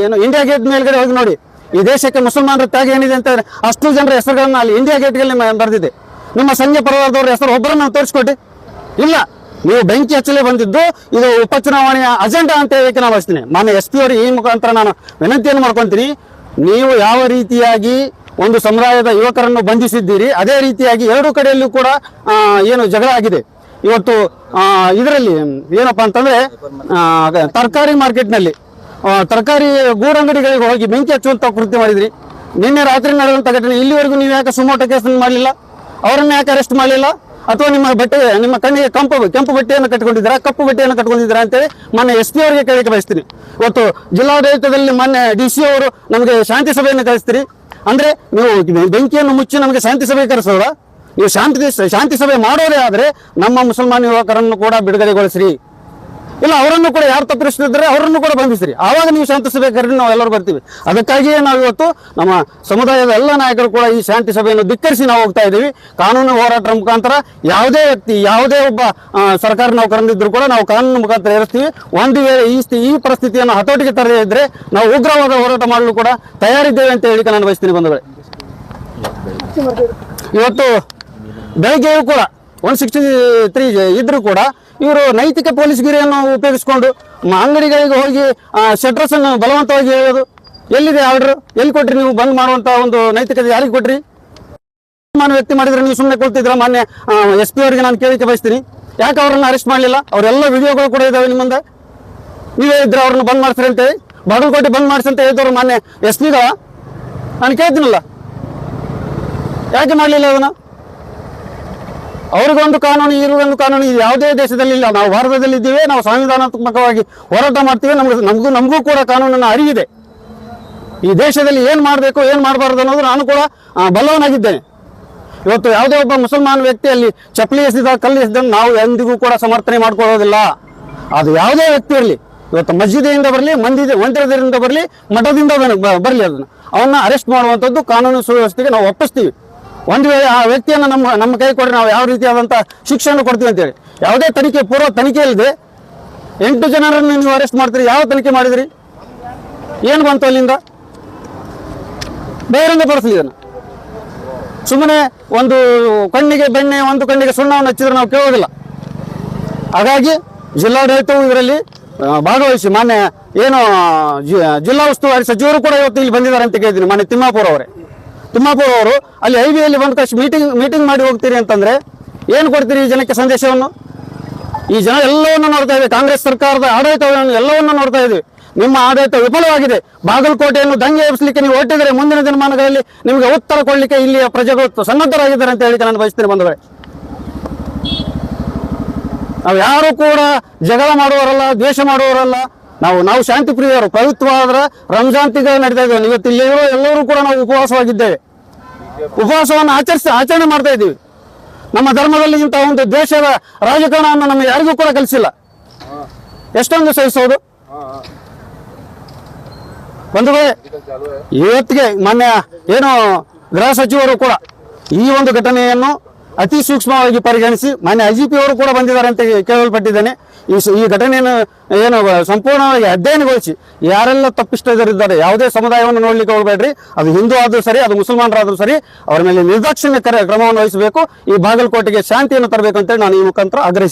ಏನು ಇಂಡಿಯಾ ಗೇಟ್ ಮೇಲ್ಗಡೆ ಹೋಗಿ ನೋಡಿ, ಈ ದೇಶಕ್ಕೆ ಮುಸಲ್ಮಾನರ ತ್ಯಾಗ ಏನಿದೆ ಅಂತಂದ್ರೆ ಅಷ್ಟು ಜನರ ಹೆಸರುಗಳನ್ನ ಅಲ್ಲಿ ಇಂಡಿಯಾ ಗೇಟ್ಗಳಲ್ಲಿ ಬರೆದಿದೆ. ನಿಮ್ಮ ಸಂಘ ಪರಿವಾರದವ್ರ ಹೆಸರು ಒಬ್ಬರನ್ನ ತೋರಿಸ್ಕೊಟ್ಟಿ ಇಲ್ಲ. ನೀವು ಬೆಂಕಿ ಹಚ್ಚಲೇ ಬಂದಿದ್ದು ಇದು ಉಪಚುನಾವಣೆಯ ಅಜೆಂಡಾ ಅಂತ ಹೇಳಕ್ಕೆ ನಾನು ಬಯಸ್ತೀನಿ. ಮಾನ್ಯ SP ಅವರು ಈ ಮುಖಾಂತರ ನಾನು ವಿನಂತಿಯನ್ನು ಮಾಡ್ಕೊತೀನಿ. ನೀವು ಯಾವ ರೀತಿಯಾಗಿ ಒಂದು ಸಮುದಾಯದ ಯುವಕರನ್ನು ಬಂಧಿಸಿದ್ದೀರಿ, ಅದೇ ರೀತಿಯಾಗಿ ಎರಡು ಕಡೆಯಲ್ಲೂ ಕೂಡ ಏನು ಜಗಳ ಆಗಿದೆ. ಇವತ್ತು ಇದರಲ್ಲಿ ಏನಪ್ಪಾ ಅಂತಂದ್ರೆ, ತರಕಾರಿ ಮಾರ್ಕೆಟ್ನಲ್ಲಿ ತರಕಾರಿ ಗೂಡಂಗಡಿಗಳಿಗೆ ಹೋಗಿ ಬೆಂಕಿ ಹಚ್ಚುವಂತ ಕೃತ್ಯ ಮಾಡಿದ್ರಿ. ನಿನ್ನೆ ರಾತ್ರಿ ನಡೆದಂತ ಘಟನೆ, ಇಲ್ಲಿವರೆಗೂ ನೀವು ಯಾಕೆ ಸುಮೋಟೋ ಕೇಸ್ ಮಾಡಲಿಲ್ಲ? ಅವರನ್ನ ಯಾಕೆ ಅರೆಸ್ಟ್ ಮಾಡಲಿಲ್ಲ? ಅಥವಾ ನಿಮ್ಮ ಕಣ್ಣಿಗೆ ಕೆಂಪು ಬಟ್ಟೆಯನ್ನು ಕಟ್ಟಿಕೊಂಡಿದ್ದೀರಾ, ಕಪ್ಪು ಬಟ್ಟೆಯನ್ನು ಕಟ್ಕೊಂಡಿದ್ದೀರಾ ಅಂತೇಳಿ ಮೊನ್ನೆ SP ಅವರಿಗೆ ಕೇಳಲಿಕ್ಕೆ ಬಯಸ್ತೀನಿ. ಇವತ್ತು ಜಿಲ್ಲಾಡಳಿತದಲ್ಲಿ ಮೊನ್ನೆ DC ಅವರು ನಮಗೆ ಶಾಂತಿ ಸಭೆಯನ್ನು ಕಳಿಸ್ತೀರಿ ಅಂದ್ರೆ, ನೀವು ಬೆಂಕಿಯನ್ನು ಮುಚ್ಚಿ ನಮಗೆ ಶಾಂತಿ ಸಭೆ ಕರೆಸೋರ? ನೀವು ಶಾಂತಿ ಸಭೆ ಮಾಡೋದೇ ಆದರೆ ನಮ್ಮ ಮುಸಲ್ಮಾನ್ ಯುವಕರನ್ನು ಕೂಡ ಬಿಡುಗಡೆಗೊಳಿಸ್ರಿ, ಇಲ್ಲ ಅವರನ್ನು ಕೂಡ ಯಾರು ತಪ್ಪಿಸಿದ್ರೆ ಅವರನ್ನು ಕೂಡ ಬಂಧಿಸ್ರಿ, ಆವಾಗ ನೀವು ಶಾಂತಿ ಸಭೆ ಕರೆದು ನಾವು ಎಲ್ಲರೂ ಬರ್ತೀವಿ. ಅದಕ್ಕಾಗಿಯೇ ನಾವು ಇವತ್ತು ನಮ್ಮ ಸಮುದಾಯದ ಎಲ್ಲ ನಾಯಕರು ಕೂಡ ಈ ಶಾಂತಿ ಸಭೆಯನ್ನು ಧಿಕ್ಕರಿಸಿ ನಾವು ಹೋಗ್ತಾ ಇದ್ದೀವಿ. ಕಾನೂನು ಹೋರಾಟದ ಮುಖಾಂತರ ಯಾವುದೇ ವ್ಯಕ್ತಿ, ಯಾವುದೇ ಒಬ್ಬ ಸರ್ಕಾರಿ ನೌಕರನಿದ್ರು ಕೂಡ ನಾವು ಕಾನೂನು ಮುಖಾಂತರ ಎದುರಿಸ್ತೀವಿ. ಒಂದು ವೇಳೆ ಈ ಪರಿಸ್ಥಿತಿಯನ್ನು ಹತೋಟಿಗೆ ತರದೇ ಇದ್ರೆ ನಾವು ಉಗ್ರವಾದ ಹೋರಾಟ ಮಾಡಲು ಕೂಡ ತಯಾರಿದ್ದೇವೆ ಅಂತ ಹೇಳಿ ನಾನು ಬಯಸ್ತೀನಿ ಬಂಧುಗಳೇ. ಇವತ್ತು ಬೆಳಗ್ಗೆಯೂ ಕೂಡ 163 ಇದ್ರೂ ಕೂಡ ಇವರು ನೈತಿಕ ಪೊಲೀಸ್ಗಿರಿಯನ್ನು ಉಪಯೋಗಿಸಿಕೊಂಡು ಅಂಗಡಿಗಳಿಗೆ ಹೋಗಿ ಶಟ್ರಸ್ ಅನ್ನು ಬಲವಂತವಾಗಿ ಹೇಳೋದು. ಎಲ್ಲಿದೆ ಆರ್ಡರ್? ಎಲ್ಲಿ ಕೊಟ್ರಿ ನೀವು ಬಂದ್ ಮಾಡುವಂತ ಒಂದು ನೈತಿಕತೆ ಯಾರಿಗೆ ಕೊಟ್ರಿ? ವ್ಯಕ್ತಿ ಮಾಡಿದ್ರೆ ನೀವು ಸುಮ್ಮನೆ ಕೊಡ್ತಿದ್ರ? ಮಾನ್ಯ SP ಅವರಿಗೆ ನಾನು ಕೇಳಿಕೆ ಬಯಸ್ತೀನಿ, ಯಾಕೆ ಅವರನ್ನು ಅರೆಸ್ಟ್ ಮಾಡಲಿಲ್ಲ? ಅವರೆಲ್ಲ ವಿಡಿಯೋಗಳು ಕೂಡ ಇದಾವೆ ನಿಮ್ಮ ಮುಂದೆ. ನೀವೇ ಇದ್ರೆ ಅವ್ರನ್ನ ಬಂದ್ ಮಾಡ್ತೀರಿ ಅಂತೇಳಿ, ಬಾಗಲಕೋಟೆ ಬಂದ್ ಮಾಡಿಸಿ ಅಂತ ಹೇಳಿದವರು ಮಾನ್ಯ SP ನಾನು ಕೇಳ್ತೀನಲ್ಲ, ಯಾಕೆ ಮಾಡಲಿಲ್ಲ ಅದನ್ನ? ಅವ್ರಿಗೊಂದು ಕಾನೂನು, ಇವ್ರಿಗೊಂದು ಕಾನೂನು, ಇದು ಯಾವುದೇ ದೇಶದಲ್ಲಿ ಇಲ್ಲ. ನಾವು ಭಾರತದಲ್ಲಿ ಇದ್ದೀವಿ, ನಾವು ಸಂವಿಧಾನಾತ್ಮಕವಾಗಿ ಹೋರಾಟ ಮಾಡ್ತೀವಿ. ನಮಗೂ ಕೂಡ ಕಾನೂನನ್ನು ಅರಿವಿದೆ. ಈ ದೇಶದಲ್ಲಿ ಏನು ಮಾಡಬೇಕು ಏನು ಮಾಡಬಾರ್ದು ಅನ್ನೋದು ನಾನು ಕೂಡ ಬಲ್ಲವನಾಗಿದ್ದೇನೆ. ಇವತ್ತು ಯಾವುದೇ ಒಬ್ಬ ಮುಸಲ್ಮಾನ್ ವ್ಯಕ್ತಿ ಅಲ್ಲಿ ಚಪ್ಪಲಿ ಎಸೆದ, ಕಲ್ಲು ಎಸೆದ ನಾವು ಎಂದಿಗೂ ಕೂಡ ಸಮರ್ಥನೆ ಮಾಡ್ಕೊಳ್ಳೋದಿಲ್ಲ. ಅದು ಯಾವುದೇ ವ್ಯಕ್ತಿ ಇರಲಿ, ಇವತ್ತು ಮಸ್ಜಿದೆಯಿಂದ ಬರಲಿ, ಮಂದಿರದಿಂದ ಬರಲಿ, ಮಠದಿಂದ ಬರಲಿ, ಅವನ್ನ ಅರೆಸ್ಟ್ ಮಾಡುವಂಥದ್ದು ಕಾನೂನು ಸುವ್ಯವಸ್ಥೆಗೆ ನಾವು ಒಪ್ಪಿಸ್ತೀವಿ. ಒಂದು ವೇಳೆ ಆ ವ್ಯಕ್ತಿಯನ್ನು ನಮ್ಮ ಕೈ ಕೊಟ್ಟರೆ ನಾವು ಯಾವ ರೀತಿಯಾದಂಥ ಶಿಕ್ಷೆಯನ್ನು ಕೊಡ್ತೀವಿ ಅಂತೇಳಿ. ಯಾವುದೇ ಪೂರ್ವ ತನಿಖೆ ಇಲ್ಲದೆ 8 ಜನರನ್ನು ನೀವು ಅರೆಸ್ಟ್ ಮಾಡ್ತೀರಿ. ಯಾವ ತನಿಖೆ ಮಾಡಿದ್ರಿ? ಏನು ಬಂತು ಅಲ್ಲಿಂದ? ಬಹಿರಂಗಪಡಿಸಲಿ ಇದನ್ನು. ಸುಮ್ಮನೆ ಒಂದು ಕಣ್ಣಿಗೆ ಬೆಣ್ಣೆ, ಒಂದು ಕಣ್ಣಿಗೆ ಸುಣ್ಣವನ್ನು ಹಚ್ಚಿದ್ರೆ ನಾವು ಕೇಳೋದಿಲ್ಲ. ಹಾಗಾಗಿ ಜಿಲ್ಲಾಡಳಿತವು ಇದರಲ್ಲಿ ಭಾಗವಹಿಸಿ, ಮಾನ್ಯ ಜಿಲ್ಲಾ ಉಸ್ತುವಾರಿ ಸಚಿವರು ಕೂಡ ಇವತ್ತು ಇಲ್ಲಿ ಬಂದಿದ್ದಾರೆ ಅಂತ ಕೇಳಿದ್ದೀನಿ. ಮಾನ್ಯ ತಿಮ್ಮಾಪುರ ಅವರು ಅಲ್ಲಿ ಐಬಿಯಲ್ಲಿ ಬಂದ ಕಷ್ಟ ಮೀಟಿಂಗ್ ಮಾಡಿ ಹೋಗ್ತೀರಿ ಅಂತಂದ್ರೆ ಏನು ಕೊಡ್ತೀರಿ ಈ ಜನಕ್ಕೆ ಸಂದೇಶವನ್ನು? ಈ ಜನ ಎಲ್ಲವನ್ನು ನೋಡ್ತಾ ಇದ್ದೀವಿ, ಕಾಂಗ್ರೆಸ್ ಸರ್ಕಾರದ ಆಡಳಿತವನ್ನು ಎಲ್ಲವನ್ನು ನೋಡ್ತಾ ಇದ್ದೀವಿ. ನಿಮ್ಮ ಆಡಳಿತ ವಿಫಲವಾಗಿದೆ. ಬಾಗಲಕೋಟೆಯನ್ನು ದಂಗೆ ಎಬ್ಬಿಸಲಿಕ್ಕೆ ನೀವು ಹೊರಟಿದರೆ ಮುಂದಿನ ದಿನಮಾನಗಳಲ್ಲಿ ನಿಮಗೆ ಉತ್ತರ ಕೊಡಲಿಕ್ಕೆ ಇಲ್ಲಿಯ ಪ್ರಜೆಗಳು ಸನ್ನದ್ಧರಾಗಿದ್ದಾರೆ ಅಂತ ಹೇಳಿ ನಾನು ಬಯಸ್ತೇನೆ ಬಂಧುಗಳೇ. ನಾವು ಯಾರು ಕೂಡ ಜಗಳ ಮಾಡುವವರಲ್ಲ, ದ್ವೇಷ ಮಾಡುವವರಲ್ಲ. ನಾವು ಶಾಂತಿ ಪ್ರಿಯರು. ಪವಿತ್ರವಾದ ರಂಜಾನ್ ತಿಂಗಳು ನಡೀತಾ ಇದ್ದೇವೆ. ಇವತ್ತು ಇಲ್ಲಿರೋ ಎಲ್ಲರೂ ಕೂಡ ನಾವು ಉಪವಾಸವಾಗಿದ್ದೇವೆ. ಉಪವಾಸವನ್ನು ಆಚರಣೆ ಮಾಡ್ತಾ ಇದ್ದೀವಿ. ನಮ್ಮ ಧರ್ಮದಲ್ಲಿ ಇಂತಹ ಒಂದು ದ್ವೇಷದ ರಾಜಕಾರಣವನ್ನು ನಮಗೆ ಯಾರಿಗೂ ಕೂಡ ಕಲಿಸಿಲ್ಲ. ಎಷ್ಟೊಂದು ಸಹಿಸೋದು ಬಂಧುಗಳೇ. ಇವತ್ತಿಗೆ ಮಾನ್ಯ ಗೃಹ ಸಚಿವರು ಕೂಡ ಈ ಒಂದು ಘಟನೆಯನ್ನು ಅತಿ ಸೂಕ್ಷ್ಮವಾಗಿ ಪರಿಗಣಿಸಿ ಮಾನ್ಯ IGP ಅವರು ಕೂಡ ಬಂದಿದ್ದಾರೆ ಅಂತ ಕೇಳಲ್ಪಟ್ಟಿದ್ದೇನೆ. ಈ ಘಟನೆಯನ್ನು ಸಂಪೂರ್ಣವಾಗಿ ಅಧ್ಯಯನಗೊಳಿಸಿ ಯಾರೆಲ್ಲ ತಪ್ಪಿತಸ್ಥರಿದ್ದಾರೆ, ಯಾವುದೇ ಸಮುದಾಯವನ್ನು ನೋಡ್ಲಿಕ್ಕೆ ಹೋಗಬೇಡ್ರಿ. ಅದು ಹಿಂದೂ ಆದ್ರೂ ಸರಿ, ಅದು ಮುಸಲ್ಮಾನರಾದ್ರೂ ಸರಿ, ಅವರ ಮೇಲೆ ನಿರ್ದಾಕ್ಷಿಣ್ಯ ಕ್ರಮವನ್ನು ವಹಿಸಬೇಕು. ಈ ಬಾಗಲಕೋಟೆಗೆ ಶಾಂತಿಯನ್ನು ತರಬೇಕು ಅಂತೇಳಿ ನಾನು ಈ ಮುಖಾಂತರ ಆಗ್ರಹಿಸ್ತೇನೆ.